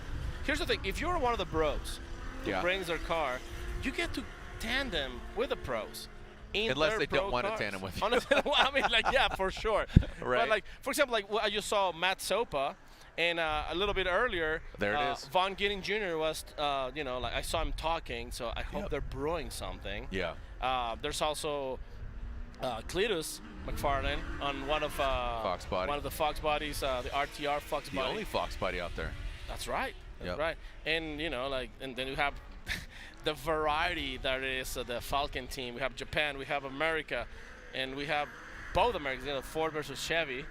Speaker 12: Here's the thing: if you're one of the bros who brings their car, you get to tandem with the pros.
Speaker 11: Unless they don't want to tandem with you.
Speaker 12: I mean, like, yeah, for sure.
Speaker 11: Right.
Speaker 12: But like, for example, like I just saw Matt Sopa, and a little bit earlier,
Speaker 11: there it is.
Speaker 12: Von Gitting Jr. was, like I saw him talking, so I hope they're brewing something.
Speaker 11: Yeah.
Speaker 12: There's also Cletus McFarlane on one of
Speaker 11: Fox Body.
Speaker 12: One of the Fox bodies, the RTR Fox Body.
Speaker 11: The only Fox Body out there.
Speaker 12: That's right. That's right. And and then you have the variety that is the Falcon team. We have Japan, we have America, and we have both Americans, Ford versus Chevy.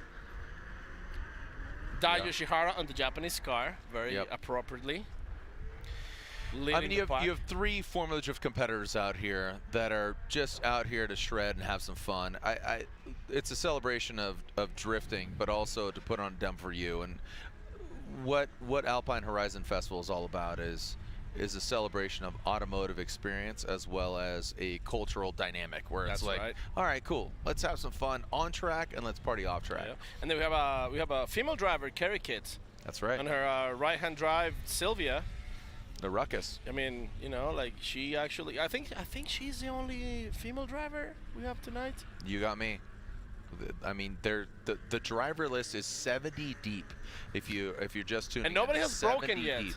Speaker 12: Dai Yoshihara on the Japanese car, very appropriately.
Speaker 11: I mean, you have 3 Formula Drift competitors out here that are just out here to shred and have some fun. It's a celebration of drifting, but also to put on a dem for you. And what Alpine Horizon Festival is all about is a celebration of automotive experience as well as a cultural dynamic where it's like, all right, cool, let's have some fun on track and let's party off track.
Speaker 12: Yeah. And then we have a female driver, Kerry Kitts.
Speaker 11: That's right.
Speaker 12: On her right-hand drive, Sylvia.
Speaker 11: The Ruckus.
Speaker 12: I mean, like she actually, I think she's the only female driver we have tonight.
Speaker 11: You got me. I mean, the driver list is 70 deep. If you're just tuning in,
Speaker 12: and nobody has broken yet.
Speaker 11: Deep.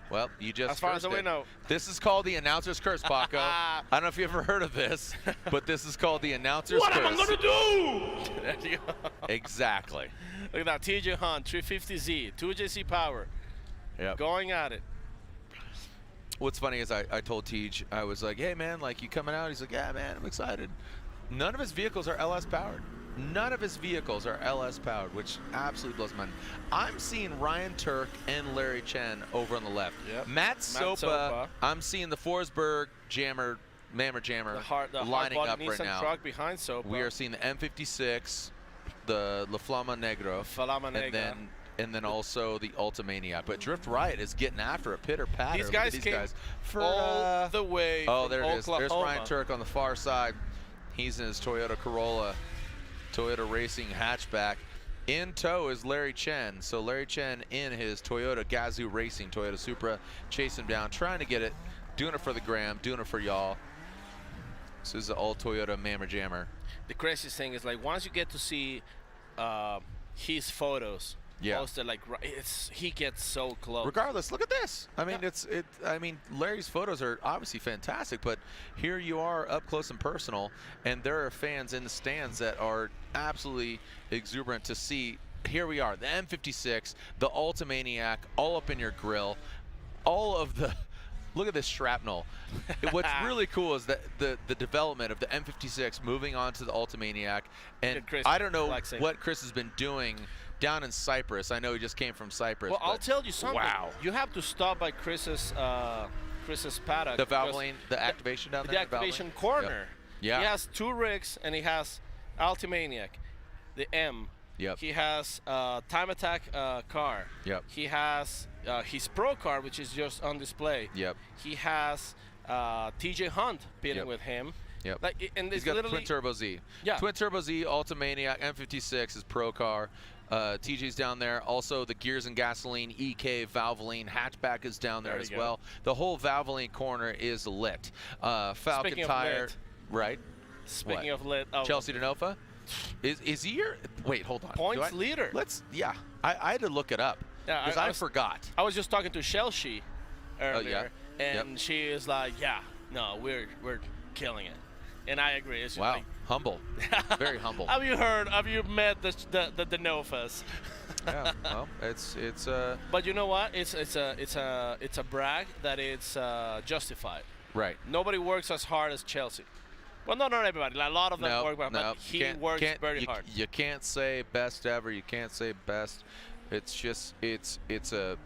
Speaker 11: Well, you just
Speaker 12: as far as we know.
Speaker 11: This is called the announcer's curse, Paco. I don't know if you ever heard of this, but this is called the announcer's curse.
Speaker 12: What am I gonna do? There you go.
Speaker 11: Exactly.
Speaker 12: Look at that, TJ Hunt, 350Z, 2JC power.
Speaker 11: Yep.
Speaker 12: Going at it.
Speaker 11: What's funny is I told Tej, I was like, hey man, like you coming out? He's like, yeah man, I'm excited. None of his vehicles are LS powered. None of his vehicles are LS powered, which absolutely blows my mind. I'm seeing Ryan Turk and Larry Chen over on the left.
Speaker 12: Yep.
Speaker 11: Matt Sopa, I'm seeing the Forsberg Mammer Jammer lining up right now.
Speaker 12: Truck behind Sopa.
Speaker 11: We are seeing the M56, the La Flama Negro, and then also the Ultimania. But Drift Riot is getting after a pitter-patter.
Speaker 12: These guys came all the way
Speaker 11: Oh, there it is.
Speaker 12: Oklahoma.
Speaker 11: There's Ryan Turk on the far side. He's in his Toyota Corolla, Toyota Racing hatchback. In tow is Larry Chen. So Larry Chen in his Toyota Gazoo Racing, Toyota Supra, chasing him down, trying to get it, doing it for the gram, doing it for y'all. This is the old Toyota Mammer Jammer.
Speaker 12: The craziest thing is, like, once you get to see his photos, posted, like, he gets so close.
Speaker 11: Regardless, look at this. I mean, I mean, Larry's photos are obviously fantastic, but here you are up close and personal, and there are fans in the stands that are absolutely exuberant to see here we are, the M56, the Ultimaniac, all up in your grill, all of the. Look at this shrapnel. What's really cool is that the development of the M56 moving on to the Ultimaniac, and I don't know what Chris has been doing down in Cyprus. I know he just came from Cyprus.
Speaker 12: Well, I'll tell you something.
Speaker 11: Wow.
Speaker 12: You have to stop by Chris's paddock.
Speaker 11: The Valvoline, the activation down there?
Speaker 12: The activation corner.
Speaker 11: Yep. Yeah.
Speaker 12: He has 2 rigs, and he has Ultimaniac, the M.
Speaker 11: Yep.
Speaker 12: He has Time Attack car.
Speaker 11: Yep.
Speaker 12: He has his Pro car, which is just on display.
Speaker 11: Yep.
Speaker 12: He has TJ Hunt bidding
Speaker 11: Yep.
Speaker 12: with him.
Speaker 11: Yep.
Speaker 12: Like, and
Speaker 11: He's got the Twin Turbo Z.
Speaker 12: Yeah.
Speaker 11: Twin Turbo Z, Ultimaniac, M56 is Pro car. TJ's down there. Also, the Gears and Gasoline, EK, Valvoline, hatchback is down there as well. The whole Valvoline corner is lit. Falcon
Speaker 12: Speaking
Speaker 11: tire,
Speaker 12: of lit.
Speaker 11: right?
Speaker 12: Speaking of lit.
Speaker 11: Chelsea DeNofa? Is he your, wait, hold on.
Speaker 12: Points leader.
Speaker 11: I had to look it up because I forgot.
Speaker 12: I was just talking to Chelsea earlier,
Speaker 11: Yep.
Speaker 12: and she is like, "Yeah, no, we're killing it," and I agree. It's just
Speaker 11: Wow,
Speaker 12: like,
Speaker 11: humble, very humble.
Speaker 12: Have you met the Novas?
Speaker 11: Yeah, well, it's.
Speaker 12: But you know what? It's a brag that it's justified.
Speaker 11: Right.
Speaker 12: Nobody works as hard as Chelsea. Well, not everybody. Like, a lot of them work hard, but he works very hard.
Speaker 11: You can't say best ever. You can't say best. It's just it's a.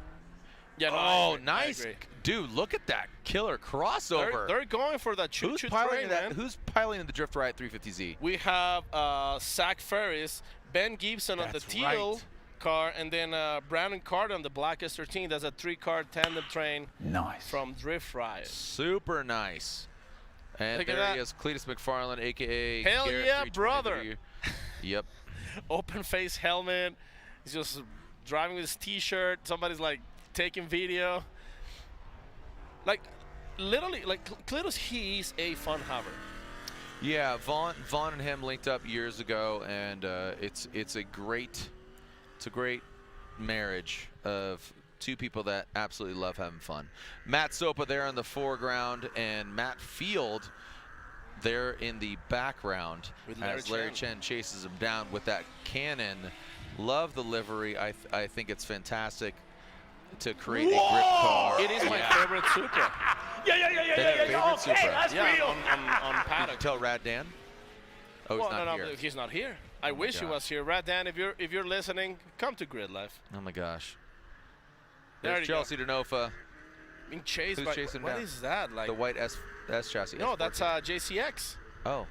Speaker 12: Yeah, no,
Speaker 11: oh, nice, dude! Look at that killer crossover.
Speaker 12: They're going for that choo-choo train, man.
Speaker 11: Who's piloting the Drift Riot 350Z?
Speaker 12: We have Zach Ferris, Ben Gibson on the teal car, and then Brandon Carter on the Black S13. That's a 3-car tandem train.
Speaker 1: Nice.
Speaker 12: From Drift Riot.
Speaker 11: Super nice. And
Speaker 12: Look at
Speaker 11: there he
Speaker 12: that.
Speaker 11: is, Cletus McFarland, a.k.a.
Speaker 12: Hell
Speaker 11: Garrett
Speaker 12: yeah,
Speaker 11: 320W.
Speaker 12: brother.
Speaker 11: Yep.
Speaker 12: Open face helmet. He's just driving with his T-shirt. Somebody's like taking video. Like, literally, like Cletus, he's a fun hover.
Speaker 11: Yeah, Vaughn and him linked up years ago, and it's a great marriage of two people that absolutely love having fun. Matt Sopa there in the foreground, and Matt Field there in the background as Larry Chen chases him down with that cannon. Love the livery. I think it's fantastic to create a grip car.
Speaker 12: It is my favorite Supra.
Speaker 11: Yeah.
Speaker 12: Okay, that's real. On paddock.
Speaker 11: Tell Rad Dan. Oh, he's not here.
Speaker 12: He's not here. I wish he was here. Rad Dan, if you're listening, come to Gridlife.
Speaker 11: Oh my gosh.
Speaker 12: There's
Speaker 11: Chelsea DeNofa.
Speaker 12: Being chased
Speaker 11: Who's
Speaker 12: by
Speaker 11: chasing
Speaker 12: what
Speaker 11: down?
Speaker 12: is that? Like
Speaker 11: the white S chassis.
Speaker 12: No, that's JCX.
Speaker 11: Oh,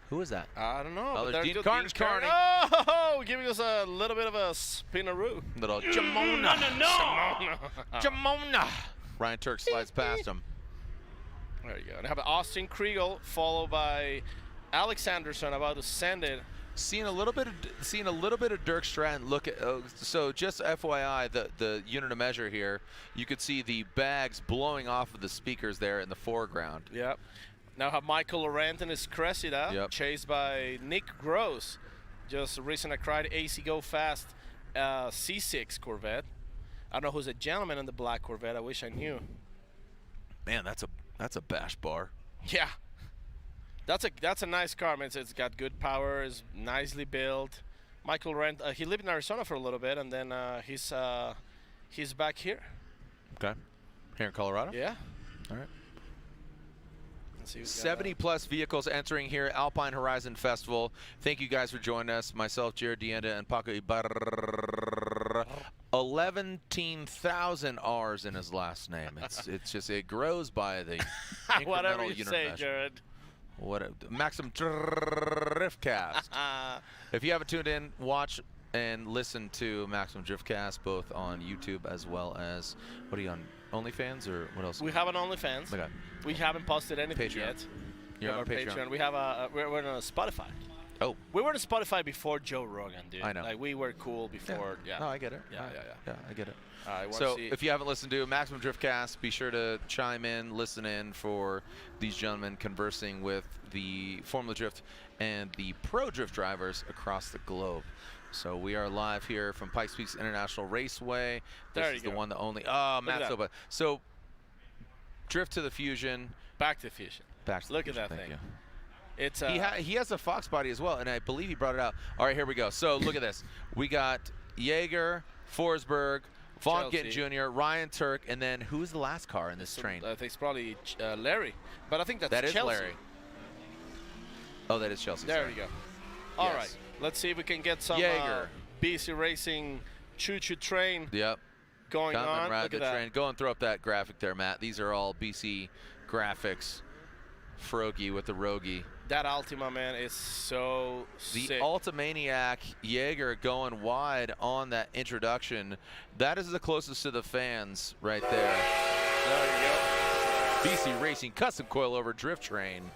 Speaker 11: who is that?
Speaker 12: I don't know.
Speaker 11: Oh,
Speaker 12: but
Speaker 11: there's
Speaker 12: they're
Speaker 11: Dean
Speaker 12: just
Speaker 11: Carney.
Speaker 12: Oh, giving us a little bit of a spinaroo.
Speaker 11: Little Jamona. Jamona. Ryan Turk slides past him.
Speaker 12: There you go. And I have Austin Kriegel followed by Alex Anderson about to send it.
Speaker 11: Seeing a little bit of Dirk Stratton look at. So just FYI, the unit of measure here, you could see the bags blowing off of the speakers there in the foreground.
Speaker 12: Yep. Now have Michael Laurent in his Cressida, chased by Nick Gross. Just recently cried AC Go Fast C6 Corvette. I don't know who's a gentleman in the black Corvette. I wish I knew.
Speaker 11: Man, that's a bash bar.
Speaker 12: Yeah. That's a nice car, man. It's got good power. It's nicely built. Michael Rent, he lived in Arizona for a little bit, and then he's back here.
Speaker 11: Okay. Here in Colorado?
Speaker 12: Yeah.
Speaker 11: All right.
Speaker 12: Let's see
Speaker 11: 70 plus vehicles entering here at Alpine Horizon Festival. Thank you guys for joining us. Myself, Jared Dienda, and Paco Ibarra. 11,000 R's in his last name. It's just, it grows by the
Speaker 12: whatever you
Speaker 11: unit
Speaker 12: say,
Speaker 11: measure.
Speaker 12: Jared.
Speaker 11: What Maxim Driftcast. If you haven't tuned in, watch and listen to Maximum Driftcast both on YouTube as well as, what are you on, OnlyFans or what else?
Speaker 12: We have an OnlyFans.
Speaker 11: Okay.
Speaker 12: We haven't posted anything
Speaker 11: Patreon.
Speaker 12: yet.
Speaker 11: You're on
Speaker 12: Patreon. We have we're on Spotify.
Speaker 11: Oh.
Speaker 12: We were on Spotify before Joe Rogan, dude.
Speaker 11: I know.
Speaker 12: Like, we were cool before. Yeah.
Speaker 11: No, I get it.
Speaker 12: Yeah,
Speaker 11: I get it.
Speaker 12: So
Speaker 11: if you haven't listened to Maximum Driftcast, be sure to chime in, listen in for these gentlemen conversing with the Formula Drift and the Pro Drift drivers across the globe. So we are live here from Pikes Peak International Raceway. This is the one, the only. Oh, Matt Soba. So Drift to the Fusion.
Speaker 12: Back to the Fusion.
Speaker 11: Back to the
Speaker 12: Look
Speaker 11: Fusion.
Speaker 12: at that
Speaker 11: Thank
Speaker 12: thing.
Speaker 11: you.
Speaker 12: It's
Speaker 11: he has a Fox body as well, and I believe he brought it out. All right, here we go. So look at this. We got Jaeger, Forsberg, Falken
Speaker 12: Chelsea.
Speaker 11: Jr., Ryan Turk, and then who's the last car in this train?
Speaker 12: I think it's probably Larry, but I think that's
Speaker 11: That is
Speaker 12: Chelsea.
Speaker 11: Larry. Oh, that is Chelsea.
Speaker 12: There
Speaker 11: sorry.
Speaker 12: you go. All
Speaker 11: Yes.
Speaker 12: right, let's see if we can get some
Speaker 11: Jaeger.
Speaker 12: BC Racing choo-choo train
Speaker 11: Yep.
Speaker 12: going
Speaker 11: Come
Speaker 12: on.
Speaker 11: and ride
Speaker 12: Look
Speaker 11: the
Speaker 12: at that.
Speaker 11: train. Go and throw up that graphic there, Matt. These are all BC graphics. Frogie with the Rogie.
Speaker 12: That Altima, man, is so
Speaker 11: The
Speaker 12: sick.
Speaker 11: Ultimaniac Jaeger going wide on that introduction. That is the closest to the fans right there.
Speaker 12: There you go.
Speaker 11: BC Racing custom coilover drift train.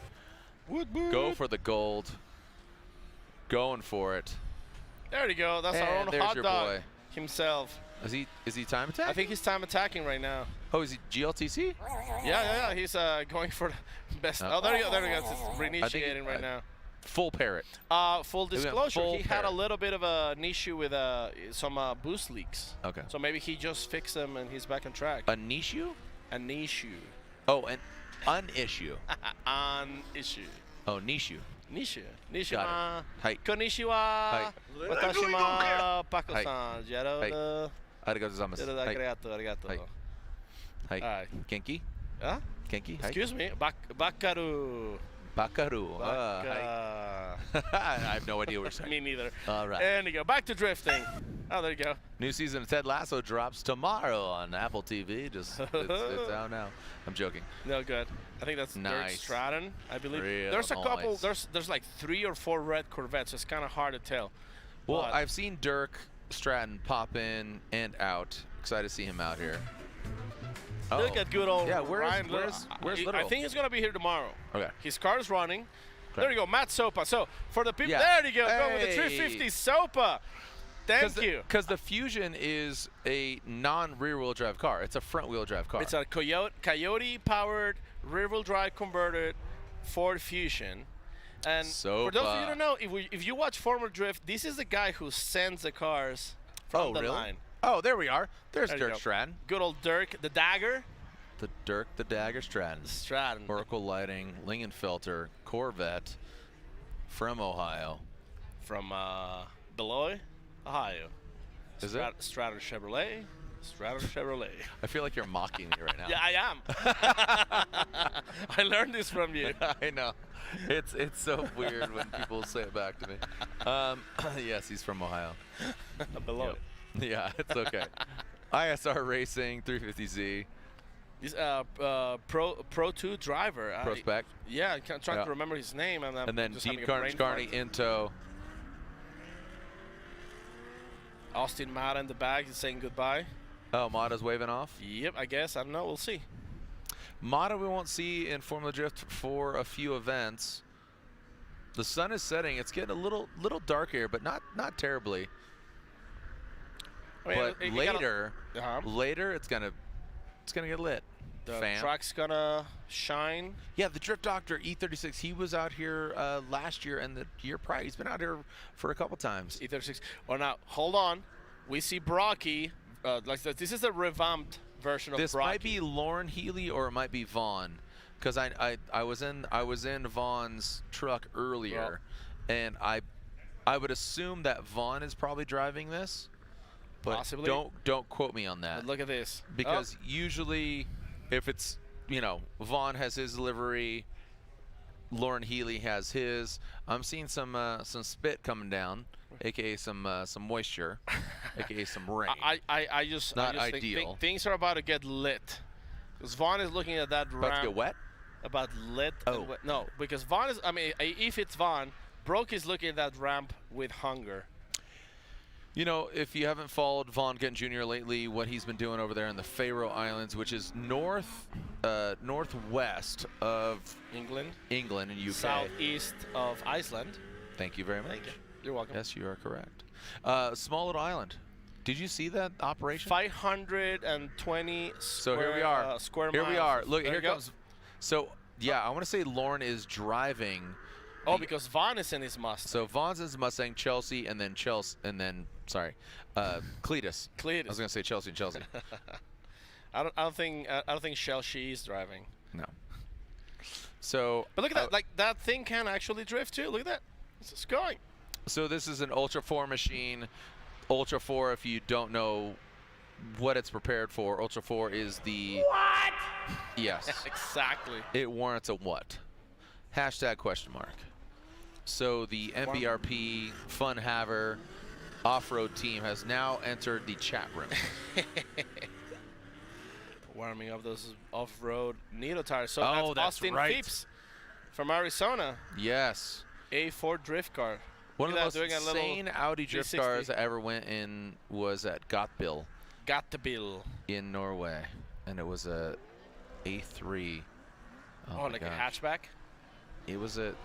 Speaker 11: Go for the gold. Going for it.
Speaker 12: There you go. That's our
Speaker 11: And
Speaker 12: own
Speaker 11: there's
Speaker 12: hot
Speaker 11: your
Speaker 12: dog
Speaker 11: boy.
Speaker 12: himself.
Speaker 11: Is he time attack?
Speaker 12: I think he's time attacking right now.
Speaker 11: Oh, is he GLTC?
Speaker 12: Yeah. He's going for the best. Oh, there you go. It's reinitiating right now.
Speaker 11: Full parrot.
Speaker 12: Full
Speaker 11: went
Speaker 12: disclosure,
Speaker 11: full
Speaker 12: he had a
Speaker 11: parrot.
Speaker 12: little bit of an issue with some boost leaks.
Speaker 11: Okay.
Speaker 12: So maybe he just fixed them and he's back on track.
Speaker 11: An issue?
Speaker 12: An issue.
Speaker 11: Oh, an issue.
Speaker 12: An issue.
Speaker 11: Oh, Nishu.
Speaker 12: Nishu.
Speaker 11: Got
Speaker 12: Nishima.
Speaker 11: it. Hai.
Speaker 12: Konnichiwa.
Speaker 11: Hai.
Speaker 12: Watashima. Pako-san.
Speaker 11: Hai. Arigatou gozaimasu. Hai.
Speaker 12: Arigato.
Speaker 11: Hai. Hai.
Speaker 12: Hi.
Speaker 11: Genki?
Speaker 12: Huh?
Speaker 11: Genki? Hai.
Speaker 12: Excuse me. Bakaru.
Speaker 11: Bakaru.
Speaker 12: Baka.
Speaker 11: I have no idea what you're saying.
Speaker 12: Me neither.
Speaker 11: All right.
Speaker 12: And you go. Back to drifting. Oh, there you go.
Speaker 11: New season of Ted Lasso drops tomorrow on Apple TV. Just it's out now. I'm joking.
Speaker 12: No good. I think that's Dirk
Speaker 11: Nice.
Speaker 12: Stratton, I believe.
Speaker 11: Real
Speaker 12: There's a couple.
Speaker 11: nice.
Speaker 12: There's like 3 or 4 red Corvettes. It's kind of hard to tell.
Speaker 11: Well,
Speaker 12: But
Speaker 11: I've seen Dirk Stratton pop in and out. Excited to see him out here.
Speaker 12: look at good old
Speaker 11: Yeah, where's
Speaker 12: Ryan.
Speaker 11: where's
Speaker 12: I
Speaker 11: Literal?
Speaker 12: think he's gonna be here tomorrow.
Speaker 11: Okay.
Speaker 12: His car is running. There you go, Matt Sopa. So for the people,
Speaker 11: Yeah.
Speaker 12: there you go. Go with the
Speaker 11: Hey.
Speaker 12: 350 Sopa. Thank you.
Speaker 11: Because the Fusion is a non-rear-wheel drive car. It's a front-wheel drive car.
Speaker 12: It's a Coyote-powered rear-wheel drive converted Ford Fusion. And for those of you who don't know, if you watch Formula Drift, this is the guy who sends the cars from the
Speaker 11: really?
Speaker 12: line.
Speaker 11: Oh, there we are. There's
Speaker 12: There you
Speaker 11: Dirk
Speaker 12: go.
Speaker 11: Stratton.
Speaker 12: Good old Dirk, the Dagger.
Speaker 11: The Dirk the Dagger Stratton.
Speaker 12: Stratton.
Speaker 11: Oracle Lighting, Lingenfelter, Corvette from Ohio.
Speaker 12: From Beloit, Ohio.
Speaker 11: Is it?
Speaker 12: Stratton Chevrolet. Stratton Chevrolet.
Speaker 11: I feel like you're mocking me right now.
Speaker 12: Yeah, I am. I learned this from you.
Speaker 11: I know. It's so weird when people say it back to me. Yes, he's from Ohio.
Speaker 12: Beloit.
Speaker 11: Yep. Yeah, it's okay. ISR Racing 350Z.
Speaker 12: This Pro 2 driver.
Speaker 11: Prospect.
Speaker 12: Yeah, I'm trying
Speaker 11: Yeah.
Speaker 12: to remember his name.
Speaker 11: And then
Speaker 12: just
Speaker 11: Dean
Speaker 12: having a brain
Speaker 11: Carney
Speaker 12: fart.
Speaker 11: in tow.
Speaker 12: Austin Mata in the back is saying goodbye.
Speaker 11: Oh, Mata's waving off.
Speaker 12: Yep, I guess. I don't know. We'll see.
Speaker 11: Mata we won't see in Formula Drift for a few events. The sun is setting. It's getting a little dark here, but not terribly.
Speaker 12: I mean,
Speaker 11: But
Speaker 12: you gotta-
Speaker 11: later it's gonna get lit.
Speaker 12: The
Speaker 11: Fam.
Speaker 12: track's gonna shine.
Speaker 11: Yeah, the Drift Doctor E36. He was out here last year and the year prior. He's been out here for a couple times.
Speaker 12: E36. Well, now hold on. We see Brocky. This is a revamped version of
Speaker 11: This
Speaker 12: Brocky.
Speaker 11: might be Lauren Healy or it might be Vaughn, because I was in Vaughn's truck earlier, and I would assume that Vaughn is probably driving this, but
Speaker 12: Possibly.
Speaker 11: don't quote me on that.
Speaker 12: But look at this.
Speaker 11: Because usually, if it's Vaughn has his livery, Lauren Healy has his. I'm seeing some spit coming down, aka some moisture, aka some rain.
Speaker 12: I just
Speaker 11: Not
Speaker 12: think
Speaker 11: ideal.
Speaker 12: things are about to get lit. Because Vaughn is looking at that
Speaker 11: About
Speaker 12: ramp.
Speaker 11: to get wet?
Speaker 12: About lit.
Speaker 11: Oh.
Speaker 12: And wet. No, because Vaughn is. I mean, if it's Vaughn, Broke is looking at that ramp with hunger.
Speaker 11: You know, if you haven't followed Vaughn Gent Jr. lately, what he's been doing over there in the Faroe Islands, which is northwest of
Speaker 12: England
Speaker 11: and UK.
Speaker 12: Southeast of Iceland.
Speaker 11: Thank you very much.
Speaker 12: Thank you. You're welcome.
Speaker 11: Yes, you are correct. Small little island. Did you see that operation?
Speaker 12: 520
Speaker 11: So here we are.
Speaker 12: Square
Speaker 11: here
Speaker 12: miles.
Speaker 11: we are. Look,
Speaker 12: There
Speaker 11: here
Speaker 12: you go.
Speaker 11: comes. So yeah, I want to say Lauren is driving.
Speaker 12: Oh, because Vaughn is in his Mustang.
Speaker 11: So Vaughn's is Mustang, Chelsea, and then Cletus.
Speaker 12: Cletus.
Speaker 11: I was gonna say Chelsea and Chelsea.
Speaker 12: I don't think Chelsea is driving.
Speaker 11: No. So.
Speaker 12: But look at that. Like that thing can actually drift too. Look at that. It's just going.
Speaker 11: So this is an Ultra 4 machine. Ultra 4, if you don't know what it's prepared for, Ultra 4 is the...
Speaker 12: What?
Speaker 11: Yes.
Speaker 12: Exactly.
Speaker 11: It warrants a what? Hashtag question mark. So the MBRP Fun Haver off-road team has now entered the chat room.
Speaker 12: Warming up those off-road Nito tires. So
Speaker 11: that's
Speaker 12: Austin
Speaker 11: right.
Speaker 12: Phipps from Arizona.
Speaker 11: Yes.
Speaker 12: A4 drift car.
Speaker 11: One of the most
Speaker 12: doing a little
Speaker 11: insane Audi drift
Speaker 12: 360.
Speaker 11: cars I ever went in was at GLTC
Speaker 12: GLTC.
Speaker 11: in Norway, and it was a A3.
Speaker 12: Oh,
Speaker 11: my
Speaker 12: like
Speaker 11: gosh.
Speaker 12: a hatchback?
Speaker 11: It was a it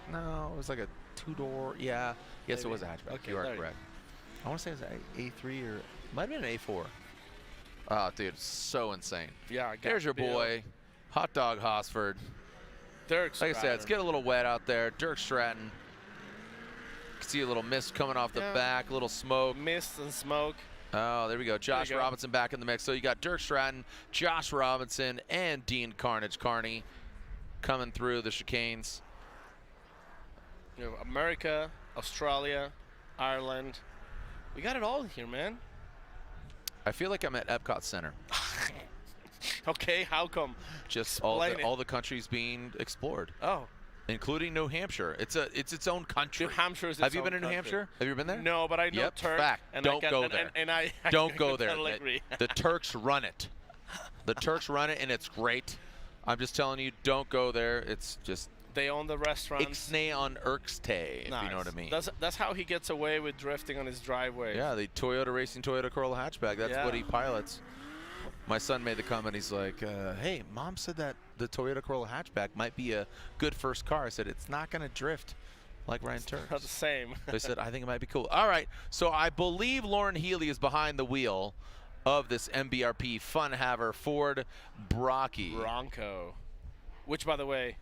Speaker 11: was like a two-door. Yeah, yes,
Speaker 12: Maybe.
Speaker 11: it was a hatchback.
Speaker 12: Okay,
Speaker 11: You are
Speaker 12: there you
Speaker 11: correct. I want to say it was an A3 or might have been an A4. Oh, dude, so insane.
Speaker 12: Yeah,
Speaker 11: There's your
Speaker 12: GLTC.
Speaker 11: boy, Hot Dog Hosford.
Speaker 12: Dirk
Speaker 11: Like I said, it's
Speaker 12: Stratton.
Speaker 11: getting a little wet out there. Dirk Stratton. You can see a little mist coming off the
Speaker 12: Yeah.
Speaker 11: back, a little smoke.
Speaker 12: Mist and smoke.
Speaker 11: Oh, there we go. Josh
Speaker 12: go.
Speaker 11: Robinson back in the mix. So you got Dirk Stratton, Josh Robinson, and Dean Carnage Carney coming through the chicanes.
Speaker 12: You know, America, Australia, Ireland. We got it all here, man.
Speaker 11: I feel like I'm at Epcot Center.
Speaker 12: Okay, how come?
Speaker 11: Just
Speaker 12: Explain it.
Speaker 11: all the countries being explored,
Speaker 12: Oh,
Speaker 11: including New Hampshire. It's its own country.
Speaker 12: New Hampshire is
Speaker 11: Have
Speaker 12: its
Speaker 11: you been
Speaker 12: own
Speaker 11: in New
Speaker 12: country.
Speaker 11: Hampshire? Have you ever been there?
Speaker 12: No, but I know
Speaker 11: Yep,
Speaker 12: Turk.
Speaker 11: fact.
Speaker 12: And
Speaker 11: Don't
Speaker 12: I
Speaker 11: go there.
Speaker 12: And I
Speaker 11: Don't go there.
Speaker 12: totally agree.
Speaker 11: The Turks run it. The Turks run it, and it's great. I'm just telling you, don't go there. It's just
Speaker 12: They own the restaurants.
Speaker 11: Ixnay on Erkstay, if you know what I mean.
Speaker 12: That's how he gets away with drifting on his driveway.
Speaker 11: Yeah, the Toyota Racing Toyota Corolla hatchback. That's what he pilots. My son made the comment. He's like, hey, Mom said that the Toyota Corolla hatchback might be a good first car. I said, it's not going to drift like Ryan Turks.
Speaker 12: Not the same.
Speaker 11: They said, I think it might be cool. All right, so I believe Lauren Healy is behind the wheel of this MBRP Fun Haver Ford Brocky.
Speaker 12: Bronco. Which, by the way,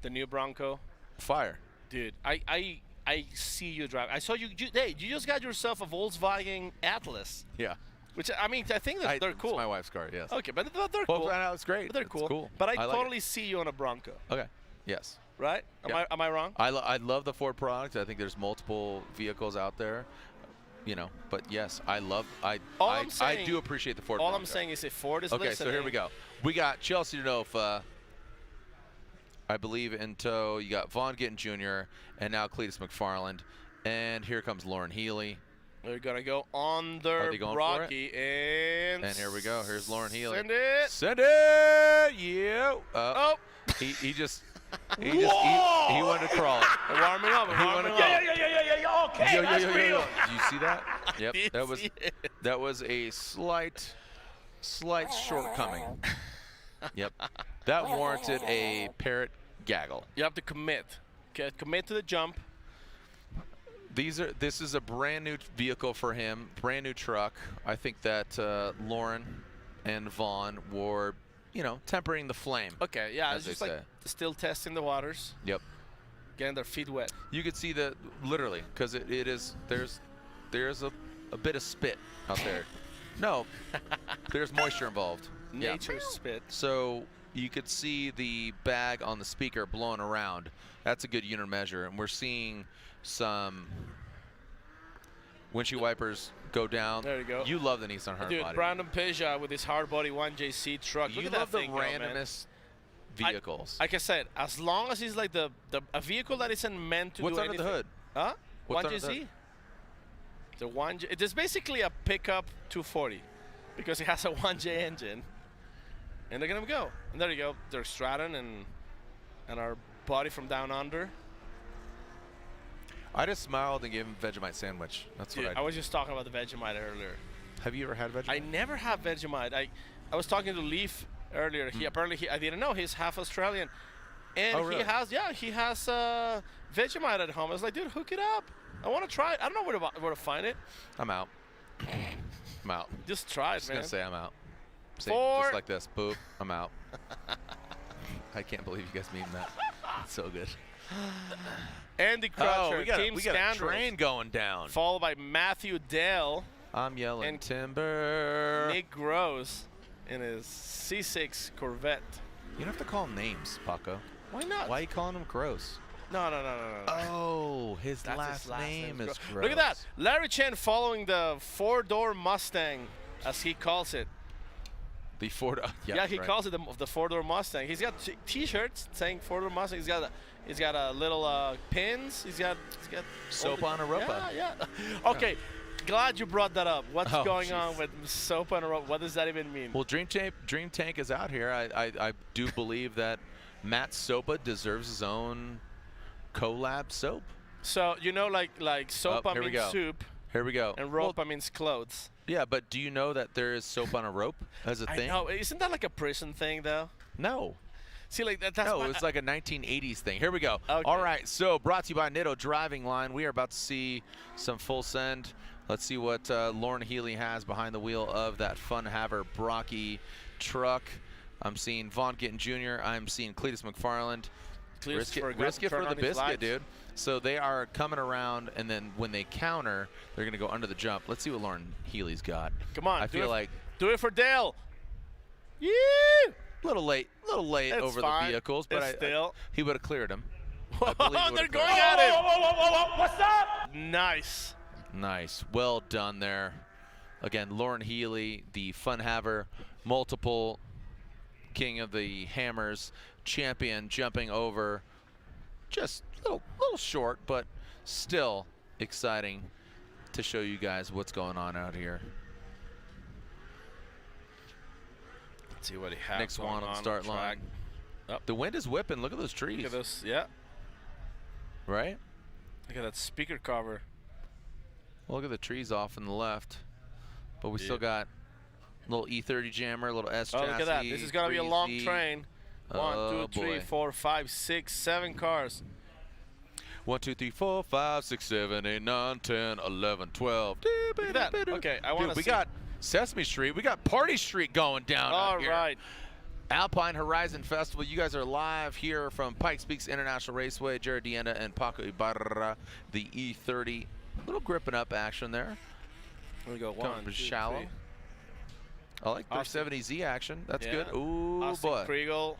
Speaker 12: the new Bronco.
Speaker 11: Fire.
Speaker 12: Dude, I see you drive. I saw you. Hey, you just got yourself a Volkswagen Atlas.
Speaker 11: Yeah.
Speaker 12: Which, I mean, I think that they're cool.
Speaker 11: It's my wife's car, yes.
Speaker 12: Okay, but they're
Speaker 11: Well,
Speaker 12: cool.
Speaker 11: it's great.
Speaker 12: But they're
Speaker 11: It's
Speaker 12: cool.
Speaker 11: cool.
Speaker 12: But I
Speaker 11: like
Speaker 12: totally
Speaker 11: it.
Speaker 12: see you on a Bronco.
Speaker 11: Okay. Yes.
Speaker 12: Right?
Speaker 11: Yeah.
Speaker 12: Am I wrong?
Speaker 11: I love the Ford product. I think there's multiple vehicles out there, you know. But yes, I do appreciate the Ford.
Speaker 12: All
Speaker 11: Bronco.
Speaker 12: I'm saying is if Ford is
Speaker 11: okay,
Speaker 12: listening.
Speaker 11: so here we go. We got Chelsea Denofa, I believe, in tow. You got Vaughn Gittin Jr. and now Cletus McFarland, and here comes Lauren Healy.
Speaker 12: They're gonna go under Brocky and
Speaker 11: here we go. Here's Lauren Healy.
Speaker 12: Send it.
Speaker 11: Send it. Yeah. He just. He wanted to crawl it.
Speaker 12: They're warming up.
Speaker 9: Yeah, okay, that's real.
Speaker 11: Did you see that? Yep. That was a slight shortcoming. Yep. That warranted a parrot gaggle.
Speaker 12: You have to commit. Okay, commit to the jump.
Speaker 11: This is a brand new vehicle for him, brand new truck. I think that Lauren and Vaughn were, tempering the flame.
Speaker 12: Okay, yeah,
Speaker 11: as
Speaker 12: it's just
Speaker 11: they
Speaker 12: like
Speaker 11: say.
Speaker 12: still testing the waters.
Speaker 11: Yep.
Speaker 12: Getting their feet wet.
Speaker 11: You could see that literally, because there's a bit of spit out there. No, there's moisture involved.
Speaker 12: Nature spit.
Speaker 11: So you could see the bag on the speaker blowing around. That's a good unit measure, and we're seeing some windshield wipers go down.
Speaker 12: There you go.
Speaker 11: You love the Nissan hard
Speaker 12: Dude,
Speaker 11: body.
Speaker 12: Brandon Peja with his hard body 1JC truck.
Speaker 11: You
Speaker 12: Look at
Speaker 11: love
Speaker 12: that
Speaker 11: the
Speaker 12: thing, man.
Speaker 11: randomest vehicles.
Speaker 12: Like I said, as long as it's like a vehicle that isn't meant to
Speaker 11: What's
Speaker 12: do
Speaker 11: under
Speaker 12: anything.
Speaker 11: the hood?
Speaker 12: Huh?
Speaker 11: What's under the
Speaker 12: 1JC?
Speaker 11: hood?
Speaker 12: The 1J. It is basically a pickup 240 because it has a 1J engine. And they're gonna go. And there you go. There's Stratton and our buddy from down under.
Speaker 11: I just smiled and gave him a Vegemite sandwich. That's what
Speaker 12: Dude, I was just talking about the Vegemite earlier.
Speaker 11: Have you ever had Vegemite?
Speaker 12: I never have Vegemite. I was talking to Leaf earlier. He apparently I didn't know he's half Australian, and
Speaker 11: really?
Speaker 12: he has Vegemite at home. I was like, dude, hook it up. I want to try it. I don't know where to find it.
Speaker 11: I'm out. I'm out.
Speaker 12: Just try it,
Speaker 11: Just
Speaker 12: man.
Speaker 11: gonna say I'm out. Say,
Speaker 12: Four.
Speaker 11: just like this. Boop. I'm out. I can't believe you guys mean that. It's so good.
Speaker 12: Andy Crutcher,
Speaker 11: we got
Speaker 12: Team
Speaker 11: a
Speaker 12: Scandals,
Speaker 11: train going down.
Speaker 12: followed by Matthew Dell,
Speaker 11: I'm yelling
Speaker 12: and
Speaker 11: timber.
Speaker 12: Nick Gross in his C6 Corvette.
Speaker 11: You don't have to call them names, Paco.
Speaker 12: Why not?
Speaker 11: Why are you calling them gross?
Speaker 12: No.
Speaker 11: Oh, his
Speaker 12: That's
Speaker 11: last name is gross.
Speaker 12: Look at that. Larry Chen following the four-door Mustang, as he calls it.
Speaker 11: The four-door.
Speaker 12: Yeah, he calls it the four-door Mustang. He's got T-shirts saying four-door Mustang. He's got a little pins. He's got
Speaker 11: soap on a rope.
Speaker 12: Yeah. Okay. Glad you brought that up. What's going
Speaker 11: geez.
Speaker 12: on with soap on a rope? What does that even mean?
Speaker 11: Well, Dream Tank is out here. I do believe that Matt Sopa deserves his own collab soap.
Speaker 12: So like sopa means soup.
Speaker 11: Here we go.
Speaker 12: And ropa means clothes.
Speaker 11: Yeah, but do you know that there is soap on a rope as a thing?
Speaker 12: I know. Isn't that like a prison thing, though?
Speaker 11: No.
Speaker 12: See, like that's
Speaker 11: no, it's like a 1980s thing. Here we go.
Speaker 12: Okay.
Speaker 11: All right, so brought to you by Nitto Driving Line. We are about to see some full send. Let's see what Lauren Healy has behind the wheel of that Fun Haver Brocky truck. I'm seeing Vaughn Gittin Jr. I'm seeing Cletus McFarland. Risk it for the biscuit, dude. So they are coming around, and then when they counter, they're going to go under the jump. Let's see what Lauren Healy's got.
Speaker 12: Come on.
Speaker 11: I feel like
Speaker 12: do it for Dale. Yeah.
Speaker 11: A little late over the vehicles, but he would have cleared him.
Speaker 12: They're going at him. What's up? Nice.
Speaker 11: Nice. Well done there. Again, Lauren Healy, the Fun Haver, multiple king of the hammers champion, jumping over. Just a little short, but still exciting to show you guys what's going on out here.
Speaker 12: Let's see what he has.
Speaker 11: Nick Swan on start line.
Speaker 12: Oh.
Speaker 11: The wind is whipping. Look at those trees.
Speaker 12: Look at this. Yeah.
Speaker 11: Right?
Speaker 12: Look at that speaker cover.
Speaker 11: Well, look at the trees off in the left. But we still got a little E30 jammer, a little S chassis.
Speaker 12: Oh, look at that. This is going to be a long train. 1, 2, 3, 4, 5, 6, 7 cars.
Speaker 11: 1, 2, 3, 4, 5, 6, 7, 8, 9, 10, 11, 12.
Speaker 12: Look at that. Okay, I want to see.
Speaker 11: We got Sesame Street. We got Party Street going down out here.
Speaker 12: All right.
Speaker 11: Alpine Horizon Festival. You guys are live here from Pikes Peak International Raceway. Jared Dienda and Paco Ibarra, the E30. A little gripping up action there.
Speaker 12: Here we go. 1, 2,
Speaker 11: shallow.
Speaker 12: 3.
Speaker 11: I like 370Z action. That's good. Ooh,
Speaker 12: Austin
Speaker 11: boy.
Speaker 12: Kriegel.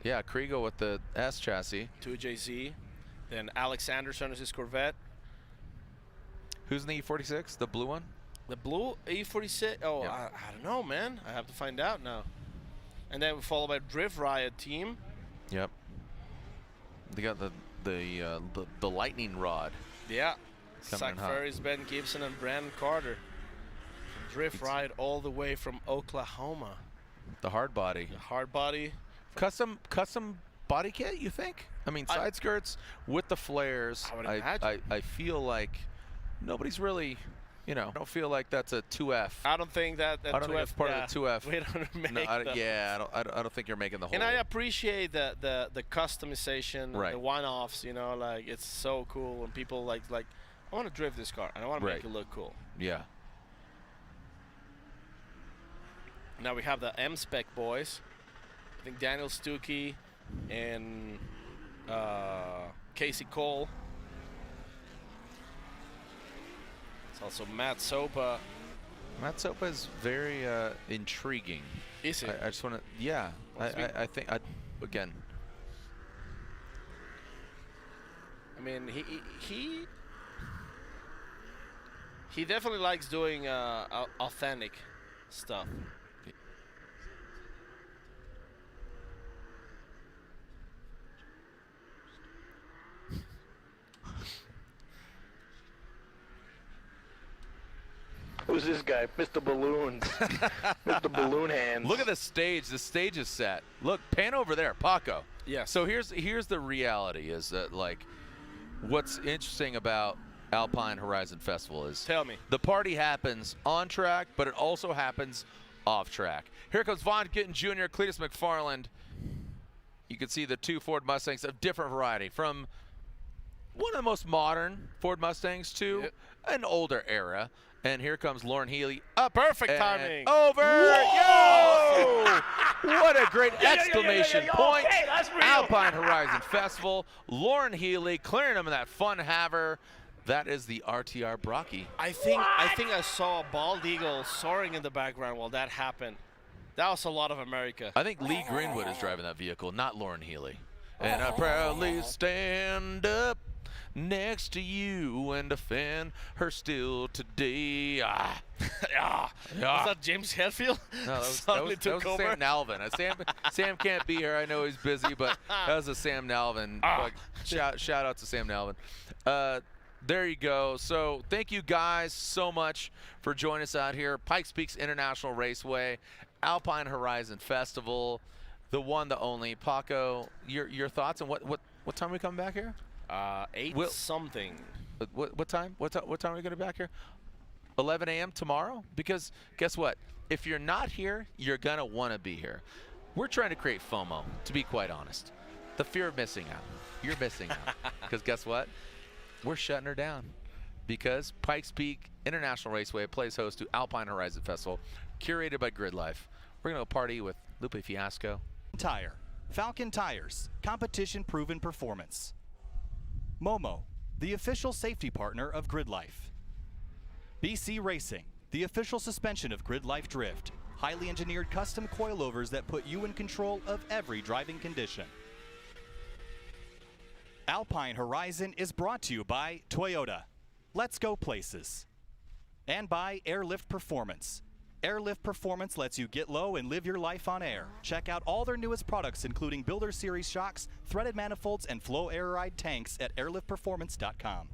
Speaker 11: Yeah, Kriegel with the S chassis.
Speaker 12: 2JZ. Then Alex Anderson is his Corvette.
Speaker 11: Who's in the E46? The blue one?
Speaker 12: The blue E46? Oh, yep. I don't know, man. I have to find out now. And then followed by Drift Riot team.
Speaker 11: Yep. They got the lightning rod.
Speaker 12: Yeah. Zach Ferris, Ben Gibson, and Brandon Carter. Drift Riot all the way from Oklahoma.
Speaker 11: The hard body.
Speaker 12: The hard body.
Speaker 11: Custom body kit, you think? I mean, side skirts with the flares.
Speaker 12: I would imagine.
Speaker 11: I feel like nobody's really, I don't feel like that's a 2F.
Speaker 12: I don't think that
Speaker 11: I don't
Speaker 12: 2F,
Speaker 11: think it's part of the 2F.
Speaker 12: We don't make
Speaker 11: I don't think you're making the whole.
Speaker 12: And I appreciate the customization, the one-offs. Like it's so cool when people like I want to drift this car and I want to make it look cool.
Speaker 11: Yeah.
Speaker 12: Now we have the M-Spec boys. I think Daniel Stuckey and Casey Cole. It's also Matt Sopa.
Speaker 11: Matt Sopa is very intriguing.
Speaker 12: Is he?
Speaker 11: I just want to, yeah. I think, again.
Speaker 12: I mean, he definitely likes doing authentic stuff.
Speaker 9: Who's this guy? Mr. Balloons. Mr. Balloon Hands.
Speaker 11: Look at the stage. The stage is set. Look, pan over there, Paco.
Speaker 12: Yeah.
Speaker 11: So here's the reality is that, like, what's interesting about Alpine Horizon Festival is the party happens on track, but it also happens off track. Here comes Vaughn Gittin Jr., Cletus McFarland. You can see the two Ford Mustangs of different variety, from one of the most modern Ford Mustangs to an older era. And here comes Lauren Healy up.
Speaker 12: Perfect timing.
Speaker 11: Over. Yo! What a great exclamation point.
Speaker 12: Okay, that's real.
Speaker 11: Alpine Horizon Festival. Lauren Healy clearing him in that Fun Haver. That is the RTR Brocky.
Speaker 12: I think I saw a bald eagle soaring in the background while that happened. That was a lot of America.
Speaker 11: I think Lee Greenwood is driving that vehicle, not Lauren Healy. And I proudly stand up next to you and defend her still today. Ah.
Speaker 12: Yeah. Was that James Hetfield?
Speaker 11: No, that was
Speaker 12: took over?
Speaker 11: Sam Nalvin. Sam can't be here. I know he's busy, but that was a Sam Nalvin. Shout out to Sam Nalvin. There you go. So thank you guys so much for joining us out here. Pikes Peak International Raceway, Alpine Horizon Festival, the one, the only. Paco, your thoughts on what time are we coming back here?
Speaker 12: 8 something.
Speaker 11: What time? What time are we going to be back here? 11 a.m. tomorrow? Because guess what? If you're not here, you're going to want to be here. We're trying to create FOMO, to be quite honest. The fear of missing out. You're missing out. Because guess what? We're shutting her down. Because Pikes Peak International Raceway plays host to Alpine Horizon Festival, curated by Gridlife. We're going to go party with Lupe Fiasco.
Speaker 7: Tire. Falcon Tires. Competition-proven performance. MOMO, the official safety partner of Gridlife. BC Racing, the official suspension of Gridlife Drift. Highly engineered custom coilovers that put you in control of every driving condition. Alpine Horizon is brought to you by Toyota. Let's go places. And by Airlift Performance. Airlift Performance lets you get low and live your life on air. Check out all their newest products, including Builder Series shocks, threaded manifolds, and flow air ride tanks at airliftperformance.com.